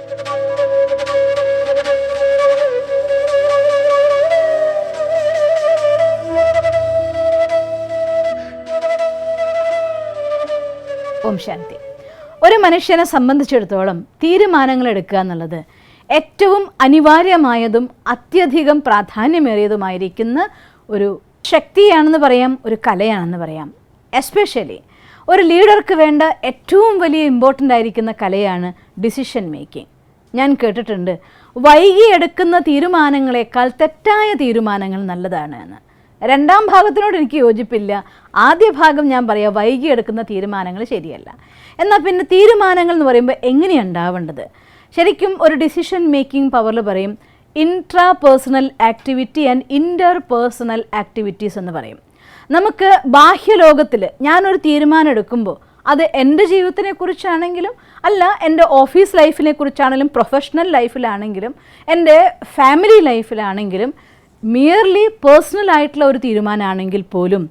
ഓം ശാന്തി. ഒരു മനുഷ്യനെ സംബന്ധിച്ചിടത്തോളം തീരുമാനങ്ങൾ എടുക്കുക എന്നുള്ളത് ഏറ്റവും അനിവാര്യമായതും അത്യധികം പ്രാധാന്യമേറിയതുമായിരിക്കുന്ന ഒരു ശക്തിയാണെന്ന് പറയാം, ഒരു കലയാണെന്ന് പറയാം. എസ്പെഷ്യലി ഒരു ലീഡർക്ക് വേണ്ട ഏറ്റവും വലിയ ഇമ്പോർട്ടൻ്റ് ആയിരിക്കുന്ന കലയാണ് ഡിസിഷൻ മേക്കിംഗ്. ഞാൻ കേട്ടിട്ടുണ്ട്, വൈകിയെടുക്കുന്ന തീരുമാനങ്ങളെക്കാൾ തെറ്റായ തീരുമാനങ്ങൾ നല്ലതാണ് എന്ന്. രണ്ടാം ഭാഗത്തിനോട് എനിക്ക് യോജിപ്പില്ല. ആദ്യ ഭാഗം ഞാൻ പറയാം, വൈകിയെടുക്കുന്ന തീരുമാനങ്ങൾ ശരിയല്ല. എന്നാൽ പിന്നെ തീരുമാനങ്ങൾ എന്ന് പറയുമ്പോൾ എങ്ങനെയാണ് ഉണ്ടാവേണ്ടത്? ശരിക്കും ഒരു ഡിസിഷൻ മേക്കിംഗ് പവറിൽ പറയും intra personal activity and inter personal activities എന്ന് പറയും. നമുക്ക് ബാഹ്യലോകത്തിൽ ഞാനൊരു തീരുമാനം എടുക്കുമ്പോൾ അത് എൻ്റെ ജീവിതത്തിനെ കുറിച്ചാണെങ്കിലും അല്ല, എൻ്റെ ഓഫീസ് ലൈഫിനെ കുറിച്ചാണെങ്കിലും പ്രൊഫഷണൽ ലൈഫിലാണെങ്കിലും എൻ്റെ ഫാമിലി ലൈഫിലാണെങ്കിലും മിയർലി പേഴ്സണൽ ആയിട്ടുള്ള ഒരു തീരുമാനമാണെങ്കിൽ പോലും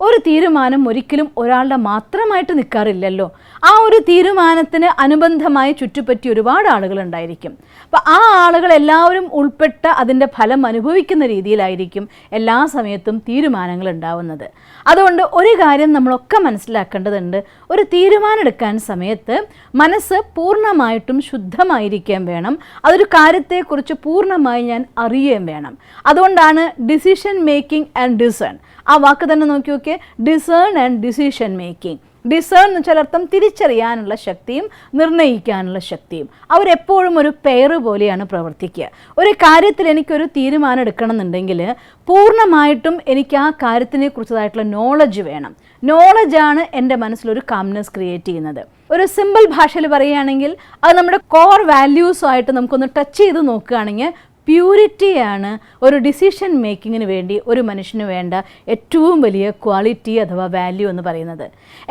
ഒരു തീരുമാനം ഒരിക്കലും ഒരാളുടെ മാത്രമായിട്ട് നിൽക്കാറില്ലല്ലോ. ആ ഒരു തീരുമാനത്തിന് അനുബന്ധമായി ചുറ്റുപറ്റി ഒരുപാട് ആളുകളുണ്ടായിരിക്കും. അപ്പോൾ ആ ആളുകൾ എല്ലാവരും ഉൾപ്പെട്ട അതിൻ്റെ ഫലം അനുഭവിക്കുന്ന രീതിയിലായിരിക്കും എല്ലാ സമയത്തും തീരുമാനങ്ങൾ ഉണ്ടാവുന്നത്. അതുകൊണ്ട് ഒരു കാര്യം നമ്മളൊക്കെ മനസ്സിലാക്കേണ്ടതുണ്ട്, ഒരു തീരുമാനം എടുക്കാൻ സമയത്ത് മനസ്സ് പൂർണ്ണമായിട്ടും ശുദ്ധമായിരിക്കാൻ വേണം. അതൊരു കാര്യത്തെക്കുറിച്ച് പൂർണ്ണമായി ഞാൻ അറിയുകയും വേണം. അതുകൊണ്ടാണ് ഡിസിഷൻ മേക്കിംഗ് ആൻഡ് ഡിസേൺ, ആ വാക്ക് തന്നെ നോക്കി നോക്കിയേ, discern and decision making. Discern എന്ന് വെച്ചാൽ അർത്ഥം തിരിച്ചറിയാനുള്ള ശക്തിയും നിർണ്ണയിക്കാനുള്ള ശക്തിയും. അവരെപ്പോഴും ഒരു പെയർ പോലെയാണ് പ്രവർത്തിക്കുക. ഒരു കാര്യത്തിൽ എനിക്കൊരു തീരുമാനം എടുക്കണം എന്നുണ്ടെങ്കിൽ പൂർണ്ണമായിട്ടും എനിക്ക് ആ കാര്യത്തിനെ കുറിച്ചതായിട്ടുള്ള നോളജ് വേണം. നോളജാണ് എൻ്റെ മനസ്സിലൊരു കാംനെസ് ക്രിയേറ്റ് ചെയ്യുന്നത്. ഒരു സിമ്പിൾ ഭാഷയിൽ പറയുകയാണെങ്കിൽ അത് നമ്മുടെ കോർ വാല്യൂസുമായിട്ട് നമുക്കൊന്ന് ടച്ച് ചെയ്ത് നോക്കുകയാണെങ്കിൽ പ്യൂരിറ്റിയാണ് ഒരു ഡിസിഷൻ മേക്കിങ്ങിന് വേണ്ടി ഒരു മനുഷ്യന് വേണ്ട ഏറ്റവും വലിയ ക്വാളിറ്റി അഥവാ വാല്യൂ എന്ന് പറയുന്നത്.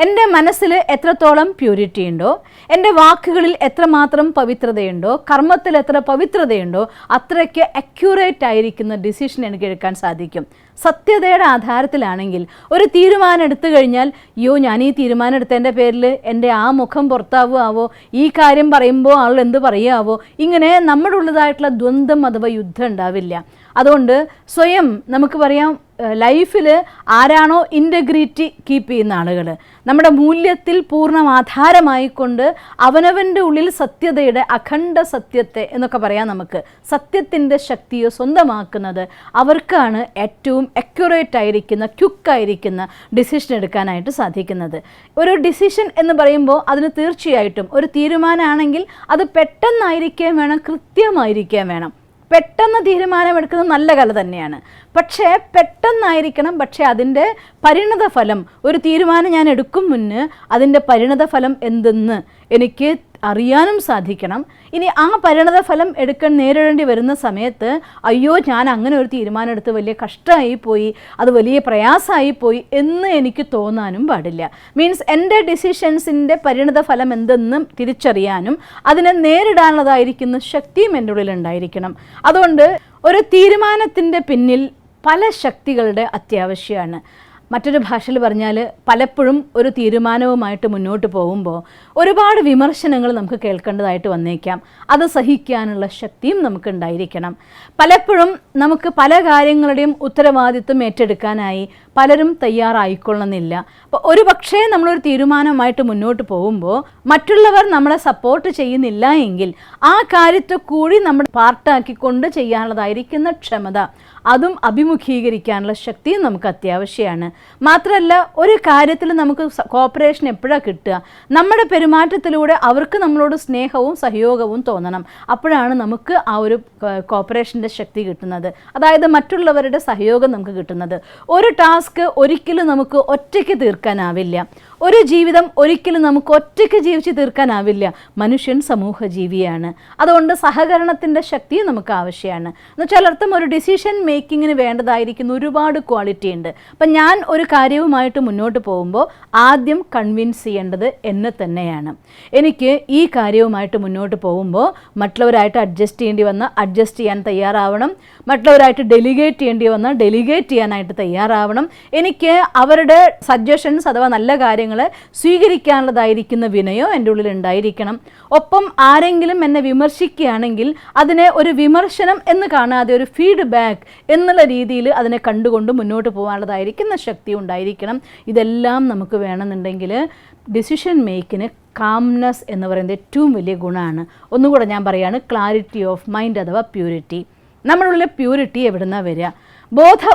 എൻ്റെ മനസ്സിൽ എത്രത്തോളം പ്യൂരിറ്റി ഉണ്ടോ, എൻ്റെ വാക്കുകളിൽ എത്രമാത്രം പവിത്രതയുണ്ടോ, കർമ്മത്തിൽ എത്ര പവിത്രതയുണ്ടോ, അത്രയ്ക്ക് അക്യൂറേറ്റ് ആയിരിക്കുന്ന ഡിസിഷൻ എനിക്ക് എടുക്കാൻ സാധിക്കും. സത്യതയുടെ ആധാരത്തിലാണെങ്കിൽ ഒരു തീരുമാനം എടുത്തു കഴിഞ്ഞാൽ ഞാൻ ഈ തീരുമാനം എടുത്തതിൻ്റെ പേരിൽ എൻ്റെ ആ മുഖം പുറത്താവുമോ, ഈ കാര്യം പറയുമ്പോൾ ആൾ എന്ത് പറയാവോ, ഇങ്ങനെ നമ്മുടെ ഉള്ളതായിട്ടുള്ള ദ്വന്ദ്ം അഥവാ യുദ്ധം ഉണ്ടാവില്ല. അതുകൊണ്ട് സ്വയം നമുക്ക് പറയാം, ലൈഫിൽ ആരാണോ ഇൻറ്റഗ്രിറ്റി കീപ്പ് ചെയ്യുന്ന ആളുകൾ, നമ്മുടെ മൂല്യത്തിൽ പൂർണ്ണ ആധാരമായിക്കൊണ്ട് അവനവൻ്റെ ഉള്ളിൽ സത്യതയുടെ അഖണ്ഡ സത്യത്തെ എന്നൊക്കെ പറയാം, നമുക്ക് സത്യത്തിൻ്റെ ശക്തിയെ സ്വന്തമാക്കുന്നത് അവർക്കാണ് ഏറ്റവും അക്യുറേറ്റ് ആയിരിക്കുന്ന ക്യുക്കായിരിക്കുന്ന ഡിസിഷൻ എടുക്കാനായിട്ട് സാധിക്കുന്നത്. ഒരു ഡിസിഷൻ എന്ന് പറയുമ്പോൾ അതിന് തീർച്ചയായിട്ടും ഒരു തീരുമാനമാണെങ്കിൽ അത് പെട്ടെന്നായിരിക്കാൻ വേണം, കൃത്യമായിരിക്കാൻ വേണം. പെട്ടെന്ന് തീരുമാനമെടുക്കുന്നത് നല്ല കല തന്നെയാണ്, പക്ഷേ പെട്ടെന്നായിരിക്കണം. പക്ഷേ അതിൻ്റെ പരിണത ഫലം, ഒരു തീരുമാനം ഞാൻ എടുക്കും മുന്നേ അതിൻ്റെ പരിണത ഫലം എന്തെന്ന് എനിക്ക് അറിയാനും സാധിക്കണം. ഇനി ആ പരിണത ഫലം നേരിടേണ്ടി വരുന്ന സമയത്ത് അയ്യോ ഞാൻ അങ്ങനെ ഒരു തീരുമാനം എടുത്ത് വലിയ കഷ്ടമായി പോയി, അത് വലിയ പ്രയാസമായി പോയി എന്ന് എനിക്ക് തോന്നാനും പാടില്ല. മീൻസ് എൻ്റെ ഡിസിഷൻസിൻ്റെ പരിണത ഫലം എന്തെന്നും തിരിച്ചറിയാനും അതിനെ നേരിടാനുള്ളതായിരിക്കുന്ന ശക്തിയും എൻ്റെ ഉള്ളിലുണ്ടായിരിക്കണം. അതുകൊണ്ട് ഒരു തീരുമാനത്തിൻ്റെ പിന്നിൽ പല ശക്തികളുടെ അത്യാവശ്യമാണ്. മറ്റൊരു ഭാഷയിൽ പറഞ്ഞാൽ പലപ്പോഴും ഒരു തീരുമാനവുമായിട്ട് മുന്നോട്ട് പോകുമ്പോൾ ഒരുപാട് വിമർശനങ്ങൾ നമുക്ക് കേൾക്കേണ്ടതായിട്ട് വന്നേക്കാം. അത് സഹിക്കാനുള്ള ശക്തിയും നമുക്കുണ്ടായിരിക്കണം. പലപ്പോഴും നമുക്ക് പല കാര്യങ്ങളുടെയും ഉത്തരവാദിത്വം ഏറ്റെടുക്കാനായി പലരും തയ്യാറായിക്കൊള്ളുന്നില്ല. അപ്പോൾ ഒരു പക്ഷേ നമ്മളൊരു തീരുമാനമായിട്ട് മുന്നോട്ട് പോകുമ്പോൾ മറ്റുള്ളവർ നമ്മളെ സപ്പോർട്ട് ചെയ്യുന്നില്ല എങ്കിൽ ആ കാര്യത്തെ കൂടി നമ്മൾ പാർട്ടാക്കിക്കൊണ്ട് ചെയ്യാനുള്ളതായിരിക്കുന്ന ക്ഷമത, അതും അഭിമുഖീകരിക്കാനുള്ള ശക്തിയും നമുക്ക് അത്യാവശ്യമാണ്. മാത്രമല്ല ഒരു കാര്യത്തിൽ നമുക്ക് കോപ്പറേഷൻ എപ്പോഴാണ് കിട്ടുക? നമ്മുടെ പെരുമാറ്റത്തിലൂടെ അവർക്ക് നമ്മളോട് സ്നേഹവും സഹയോഗവും തോന്നണം. അപ്പോഴാണ് നമുക്ക് ആ ഒരു കോപ്പറേഷൻ്റെ ശക്തി കിട്ടുന്നത്, അതായത് മറ്റുള്ളവരുടെ സഹയോഗം നമുക്ക് കിട്ടുന്നത്. ഒരു ടാസ്ക് ഒരിക്കലും നമുക്ക് ഒറ്റയ്ക്ക് തീർക്കാനാവില്ല. ഒരു ജീവിതം ഒരിക്കലും നമുക്ക് ഒറ്റയ്ക്ക് ജീവിച്ച് തീർക്കാനാവില്ല. മനുഷ്യൻ സമൂഹ ജീവിയാണ്. അതുകൊണ്ട് സഹകരണത്തിൻ്റെ ശക്തിയും നമുക്ക് ആവശ്യമാണ്. എന്നുവെച്ചാൽ അർത്ഥം ഒരു ഡിസിഷൻ മേക്കിങ്ങിന് വേണ്ടതായിരിക്കുന്ന ഒരുപാട് ക്വാളിറ്റി ഉണ്ട്. അപ്പം ഞാൻ ഒരു കാര്യവുമായിട്ട് മുന്നോട്ട് പോകുമ്പോൾ ആദ്യം കൺവിൻസ് ചെയ്യേണ്ടത് എന്നെ തന്നെയാണ്. എനിക്ക് ഈ കാര്യവുമായിട്ട് മുന്നോട്ട് പോകുമ്പോൾ മറ്റുള്ളവരായിട്ട് അഡ്ജസ്റ്റ് ചെയ്യേണ്ടി വന്നാൽ അഡ്ജസ്റ്റ് ചെയ്യാൻ തയ്യാറാവണം, മറ്റുള്ളവരായിട്ട് ഡെലിഗേറ്റ് ചെയ്യേണ്ടി വന്നാൽ ഡെലിഗേറ്റ് ചെയ്യാനായിട്ട് തയ്യാറാവണം. എനിക്ക് അവരുടെ സജഷൻസ് അഥവാ നല്ല കാര്യങ്ങൾ കാര്യങ്ങളെ സ്വീകരിക്കാനുള്ളതായിരിക്കുന്ന വിനയം എൻ്റെ ഉള്ളിൽ ഉണ്ടായിരിക്കണം. ഒപ്പം ആരെങ്കിലും എന്നെ വിമർശിക്കുകയാണെങ്കിൽ അതിനെ ഒരു വിമർശനം എന്ന് കാണാതെ ഒരു ഫീഡ്ബാക്ക് എന്നുള്ള രീതിയിൽ അതിനെ കണ്ടുകൊണ്ട് മുന്നോട്ട് പോകാനുള്ളതായിരിക്കുന്ന ശക്തി ഉണ്ടായിരിക്കണം. ഇതെല്ലാം നമുക്ക് വേണമെന്നുണ്ടെങ്കിൽ ഡിസിഷൻ മേക്കിന് കാംനെസ് എന്ന് പറയുന്നത് ഏറ്റവും വലിയ ഗുണമാണ്. ഒന്നുകൂടെ ഞാൻ പറയുകയാണ്, ക്ലാരിറ്റി ഓഫ് മൈൻഡ് അഥവാ പ്യൂരിറ്റി. നമ്മളുള്ളിലെ പ്യൂരിറ്റി എവിടെ നിന്നാണ് വരിക?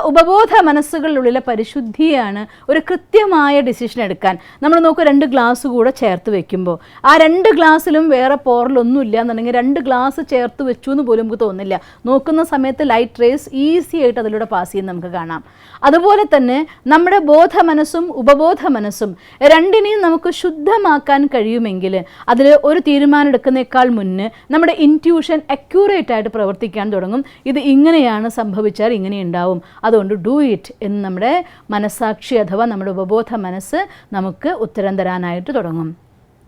ഉപബോധ മനസ്സുകളിലുള്ളിലെ പരിശുദ്ധിയാണ് ഒരു കൃത്യമായ ഡിസിഷൻ എടുക്കാൻ. നമ്മൾ നോക്കുക, 2 ഗ്ലാസ് കൂടെ ചേർത്ത് വെക്കുമ്പോൾ ആ 2 ഗ്ലാസ്സിലും വേറെ പോറലൊന്നും ഇല്ല എന്നുണ്ടെങ്കിൽ 2 ഗ്ലാസ് ചേർത്ത് വെച്ചു എന്ന് പോലും നമുക്ക് തോന്നില്ല. നോക്കുന്ന സമയത്ത് ലൈറ്റ് റേസ് ഈസി ആയിട്ട് അതിലൂടെ പാസ് ചെയ്യുന്ന നമുക്ക് കാണാം. അതുപോലെ തന്നെ നമ്മുടെ ബോധ മനസ്സും ഉപബോധ മനസ്സും രണ്ടിനെയും നമുക്ക് ശുദ്ധമാക്കാൻ കഴിയുമെങ്കിൽ അതിൽ ഒരു തീരുമാനം എടുക്കുന്നേക്കാൾ മുന്നേ നമ്മുടെ ഇൻറ്റ്യൂഷൻ അക്യൂറേറ്റ് ആയിട്ട് പ്രവർത്തിക്കാൻ തുടങ്ങും. ഇത് ഇങ്ങനെയാണ് സംഭവിച്ചാൽ ഇങ്ങനെ ഉണ്ടാവും, അതുകൊണ്ട് ഡു ഇറ്റ് എന്ന് നമ്മുടെ മനസ്സാക്ഷി അഥവാ നമ്മുടെ ഉപബോധ മനസ്സ് നമുക്ക് ഉത്തരം തരാനായിട്ട് തുടങ്ങും.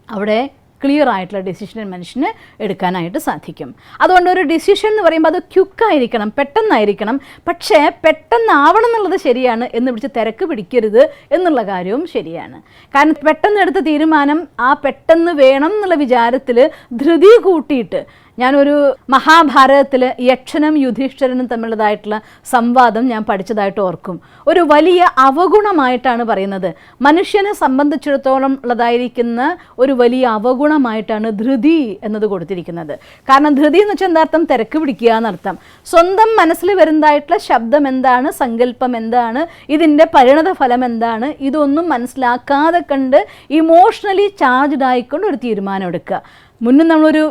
അവിടെ ക്ലിയർ ആയിട്ടുള്ള ഡിസിഷൻ മനുഷ്യന് എടുക്കാനായിട്ട് സാധിക്കും. അതുകൊണ്ട് ഒരു ഡിസിഷൻ എന്ന് പറയുമ്പോൾ അത് ക്വിക്കായിരിക്കണം, പെട്ടെന്നായിരിക്കണം. പക്ഷേ പെട്ടെന്നാവണം എന്നുള്ളത് ശരിയാണ്, എന്ന് പിടിച്ച് തിരക്ക് പിടിക്കരുത് എന്നുള്ള കാര്യവും ശരിയാണ്. കാരണം പെട്ടെന്ന് എടുത്ത തീരുമാനം ആ പെട്ടെന്ന് വേണം എന്നുള്ള വിചാരത്തിൽ ധൃതി കൂട്ടിയിട്ട്, ഞാനൊരു മഹാഭാരതത്തിൽ യക്ഷനും യുധിഷ്ഠിരനും തമ്മിലുള്ളതായിട്ടുള്ള സംവാദം ഞാൻ പഠിച്ചതായിട്ട് ഓർക്കും. ഒരു വലിയ അവഗുണമായിട്ടാണ് പറയുന്നത്. മനുഷ്യനെ സംബന്ധിച്ചിടത്തോളം ഉള്ളതായിരിക്കുന്ന ഒരു വലിയ അവഗുണമായിട്ടാണ് ധൃതി എന്നത് കൊടുത്തിരിക്കുന്നത്. കാരണം ധൃതി എന്ന് വെച്ചാൽ എന്താർത്ഥം? തിരക്ക് പിടിക്കുക എന്നർത്ഥം. സ്വന്തം മനസ്സിൽ വരുന്നതായിട്ടുള്ള ശബ്ദം എന്താണ്, സങ്കല്പം എന്താണ്, ഇതിൻ്റെ പരിണത ഫലം എന്താണ്, ഇതൊന്നും മനസ്സിലാക്കാതെ കണ്ട് ഇമോഷണലി ചാർജ്ഡ് ആയിക്കൊണ്ട് ഒരു തീരുമാനം എടുക്കുക. മുന്നേ നമ്മളൊരു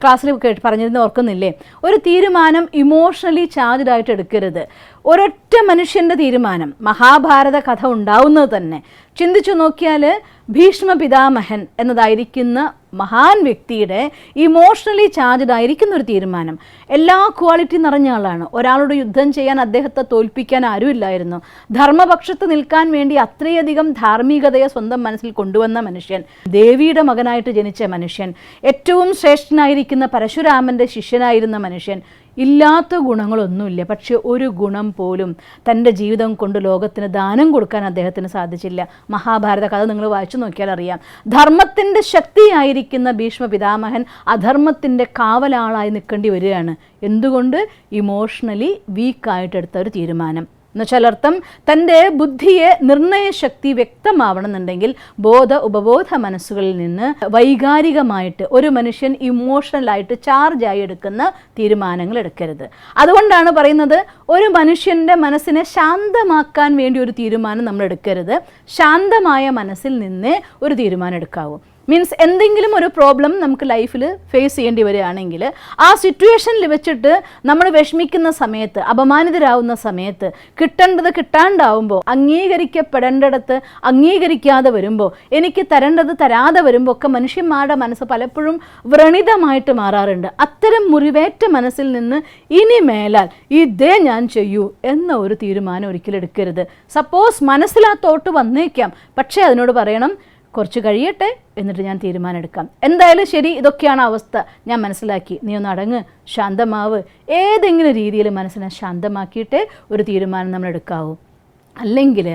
ക്ലാസ്സിൽ പറഞ്ഞിരുന്ന ഓർക്കുന്നില്ലേ, ഒരു തീരുമാനം ഇമോഷണലി ചാർജ്ഡ് ആയിട്ട് എടുക്കരുത്. ഒരൊറ്റ മനുഷ്യൻ്റെ തീരുമാനം, മഹാഭാരത കഥ ഉണ്ടാവുന്നത് തന്നെ ചിന്തിച്ചു നോക്കിയാൽ ഭീഷ്മ പിതാമഹൻ എന്നതായിരിക്കുന്ന മഹാൻ വ്യക്തിയുടെ ഇമോഷണലി ചാർജ്ഡ് ആയിരിക്കുന്ന ഒരു തീരുമാനം. എല്ലാ ക്വാളിറ്റി നിറഞ്ഞ ആളാണ്. ഒരാളോട് യുദ്ധം ചെയ്യാൻ അദ്ദേഹത്തെ തോൽപ്പിക്കാൻ ആരുമില്ലായിരുന്നു. ധർമ്മപക്ഷത്ത് നിൽക്കാൻ വേണ്ടി അത്രയധികം ധാർമ്മികതയെ സ്വന്തം മനസ്സിൽ കൊണ്ടുവന്ന മനുഷ്യൻ, ദേവിയുടെ മകനായിട്ട് ജനിച്ച മനുഷ്യൻ, ഏറ്റവും ശ്രേഷ്ഠനായിരിക്കുന്ന പരശുരാമൻ്റെ ശിഷ്യനായിരുന്ന മനുഷ്യൻ. ഇല്ലാത്ത ഗുണങ്ങളൊന്നുമില്ല, പക്ഷെ ഒരു ഗുണം പോലും തൻ്റെ ജീവിതം കൊണ്ട് ലോകത്തിന് ദാനം കൊടുക്കാൻ അദ്ദേഹത്തിന് സാധിച്ചില്ല. മഹാഭാരത കഥ നിങ്ങൾ വായിച്ചു നോക്കിയാൽ അറിയാം. ധർമ്മത്തിൻ്റെ ശക്തിയായിരിക്കുന്ന ഭീഷ്മ പിതാമഹൻ അധർമ്മത്തിൻ്റെ കാവലാളായി നിൽക്കേണ്ടി വരികയാണ്. എന്തുകൊണ്ട്? ഇമോഷണലി വീക്കായിട്ടെടുത്ത ഒരു തീരുമാനം. എന്നുവെച്ചാൽ അർത്ഥം, തൻ്റെ ബുദ്ധിയെ നിർണയശക്തി വ്യക്തമാവണമെന്നുണ്ടെങ്കിൽ ഉപബോധ മനസ്സുകളിൽ നിന്ന് വൈകാരികമായിട്ട് ഒരു മനുഷ്യൻ ഇമോഷണലായിട്ട് ചാർജായി എടുക്കുന്ന തീരുമാനങ്ങൾ എടുക്കരുത്. അതുകൊണ്ടാണ് പറയുന്നത്, ഒരു മനുഷ്യൻ്റെ മനസ്സിനെ ശാന്തമാക്കാൻ വേണ്ടി ഒരു തീരുമാനം നമ്മൾ എടുക്കരുത്. ശാന്തമായ മനസ്സിൽ നിന്നേ ഒരു തീരുമാനം എടുക്കാവൂ. മീൻസ് എന്തെങ്കിലും ഒരു പ്രോബ്ലം നമുക്ക് ലൈഫിൽ ഫേസ് ചെയ്യേണ്ടി വരികയാണെങ്കിൽ ആ സിറ്റുവേഷനിൽ വെച്ചിട്ട് നമ്മൾ വിഷമിക്കുന്ന സമയത്ത്, അപമാനിതരാകുന്ന സമയത്ത്, കിട്ടേണ്ടത് കിട്ടാണ്ടാവുമ്പോൾ, അംഗീകരിക്കപ്പെടേണ്ടിടത്ത് അംഗീകരിക്കാതെ വരുമ്പോൾ, എനിക്ക് തരേണ്ടത് തരാതെ വരുമ്പോൾ ഒക്കെ മനുഷ്യന്മാരുടെ മനസ്സ് പലപ്പോഴും വ്രണിതമായിട്ട് മാറാറുണ്ട്. അത്തരം മുറിവേറ്റ മനസ്സിൽ നിന്ന് ഇനി മേലാൽ ഇതേ ഞാൻ ചെയ്യൂ എന്ന ഒരു തീരുമാനം ഒരിക്കലും എടുക്കരുത്. സപ്പോസ് മനസ്സിൽ ആ തോട്ട് വന്നേക്കാം, പക്ഷേ അതിനോട് പറയണം, കുറച്ച് കഴിയട്ടെ, എന്നിട്ട് ഞാൻ തീരുമാനം എടുക്കാം. എന്തായാലും ശരി, ഇതൊക്കെയാണ് അവസ്ഥ, ഞാൻ മനസ്സിലാക്കി, നീ ഒന്ന് അടങ്ങ്, ശാന്തമാവ്. ഏതെങ്കിലും രീതിയിൽ മനസ്സിനെ ശാന്തമാക്കിയിട്ടേ ഒരു തീരുമാനം നമ്മൾ എടുക്കാവൂ. അല്ലെങ്കിൽ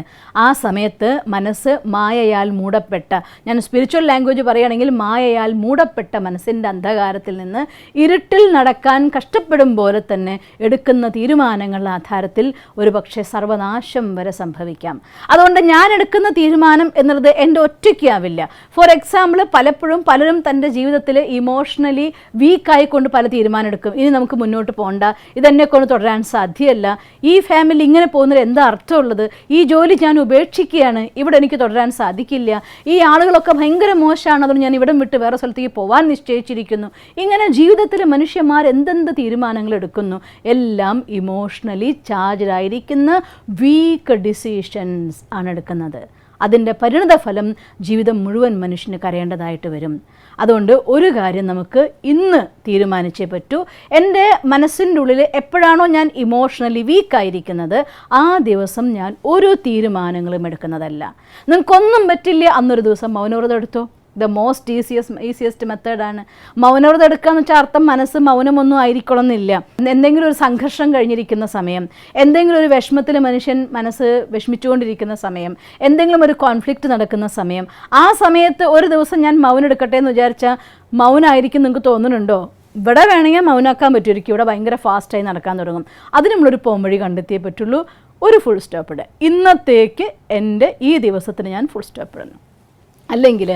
ആ സമയത്ത് മനസ്സ് മായയാൽ മൂടപ്പെട്ട, ഞാൻ സ്പിരിച്വൽ ലാംഗ്വേജ് പറയുകയാണെങ്കിൽ മായയാൽ മൂടപ്പെട്ട മനസ്സിൻ്റെ അന്ധകാരത്തിൽ നിന്ന് ഇരുട്ടിൽ നടക്കാൻ കഷ്ടപ്പെടും പോലെ തന്നെ എടുക്കുന്ന തീരുമാനങ്ങളുടെ ആധാരത്തിൽ ഒരു പക്ഷേ സർവനാശം വരെ സംഭവിക്കാം. അതുകൊണ്ട് ഞാൻ എടുക്കുന്ന തീരുമാനം എന്നുള്ളത് എൻ്റെ ഒറ്റയ്ക്കാവില്ല. ഫോർ എക്സാമ്പിൾ, പലപ്പോഴും പലരും തൻ്റെ ജീവിതത്തിൽ ഇമോഷണലി വീക്കായിക്കൊണ്ട് പല തീരുമാനം എടുക്കും. ഇനി നമുക്ക് മുന്നോട്ട് പോകണ്ട, ഇതെന്നെ കൊണ്ട് തുടരാൻ സാധ്യമല്ല, ഈ ഫാമിലി ഇങ്ങനെ പോകുന്നതിൽ എന്താ അർത്ഥമുള്ളത്, ഈ ജോലി ഞാൻ ഉപേക്ഷിക്കുകയാണ്, ഇവിടെ എനിക്ക് തുടരാൻ സാധിക്കില്ല, ഈ ആളുകളൊക്കെ ഭയങ്കര മോശമാണ്, അതുകൊണ്ട് ഞാൻ ഇവിടം വിട്ട് വേറെ സ്ഥലത്തേക്ക് പോകാൻ നിശ്ചയിച്ചിരിക്കുന്നു. ഇങ്ങനെ ജീവിതത്തിൽ മനുഷ്യന്മാർ എന്തെന്ത് തീരുമാനങ്ങൾ എടുക്കുന്നു, എല്ലാം ഇമോഷണലി ചാർജ്ഡ് ആയിരിക്കുന്ന വീക്ക് ഡിസിഷൻസ് ആണ് എടുക്കുന്നത്. അതിൻ്റെ പരിണത ഫലം ജീവിതം മുഴുവൻ മനുഷ്യന് കരയേണ്ടതായിട്ട് വരും. അതുകൊണ്ട് ഒരു കാര്യം നമുക്ക് ഇന്ന് തീരുമാനിച്ചേ പറ്റൂ. എൻ്റെ മനസ്സിൻ്റെ ഉള്ളിൽ എപ്പോഴാണോ ഞാൻ ഇമോഷണലി വീക്കായിരിക്കുന്നത് ആ ദിവസം ഞാൻ ഒരു തീരുമാനങ്ങളും എടുക്കുന്നതല്ല. നിങ്ങൾക്കൊന്നും പറ്റില്ല, അന്നൊരു ദിവസം മൗനവ്രതം എടുത്തോ, ദ മോസ്റ്റ് ഈസിയസ്റ്റ് മെത്തേഡാണ്. മൗനവ്രതം എടുക്കുക എന്ന് വെച്ചാൽ അർത്ഥം മനസ്സ് മൗനമൊന്നും ആയിരിക്കണമെന്നില്ല. എന്തെങ്കിലും ഒരു സംഘർഷം കഴിഞ്ഞിരിക്കുന്ന സമയം, എന്തെങ്കിലും ഒരു വിഷമത്തിൽ മനസ്സ് വിഷമിച്ചുകൊണ്ടിരിക്കുന്ന സമയം, എന്തെങ്കിലും ഒരു കോൺഫ്ലിക്റ്റ് നടക്കുന്ന സമയം, ആ സമയത്ത് ഒരു ദിവസം ഞാൻ മൗനം എടുക്കട്ടെ എന്ന് വിചാരിച്ചാൽ മൗനമായിരിക്കും നിങ്ങൾക്ക് തോന്നുന്നുണ്ടോ? ഇവിടെ വേണമെങ്കിൽ മൗനാക്കാൻ പറ്റുമായിരിക്കും, ഇവിടെ ഭയങ്കര ഫാസ്റ്റായി നടക്കാൻ തുടങ്ങും. അതിന് നമ്മളൊരു പോംവഴി കണ്ടെത്തിയേ പറ്റുള്ളൂ. ഒരു ഫുൾ സ്റ്റോപ്പ് ഇടുക. ഇന്നത്തേക്ക് എൻ്റെ ഈ ദിവസത്തിന് ഞാൻ ഫുൾ സ്റ്റോപ്പ് ഇടുന്നു. അല്ലെങ്കിൽ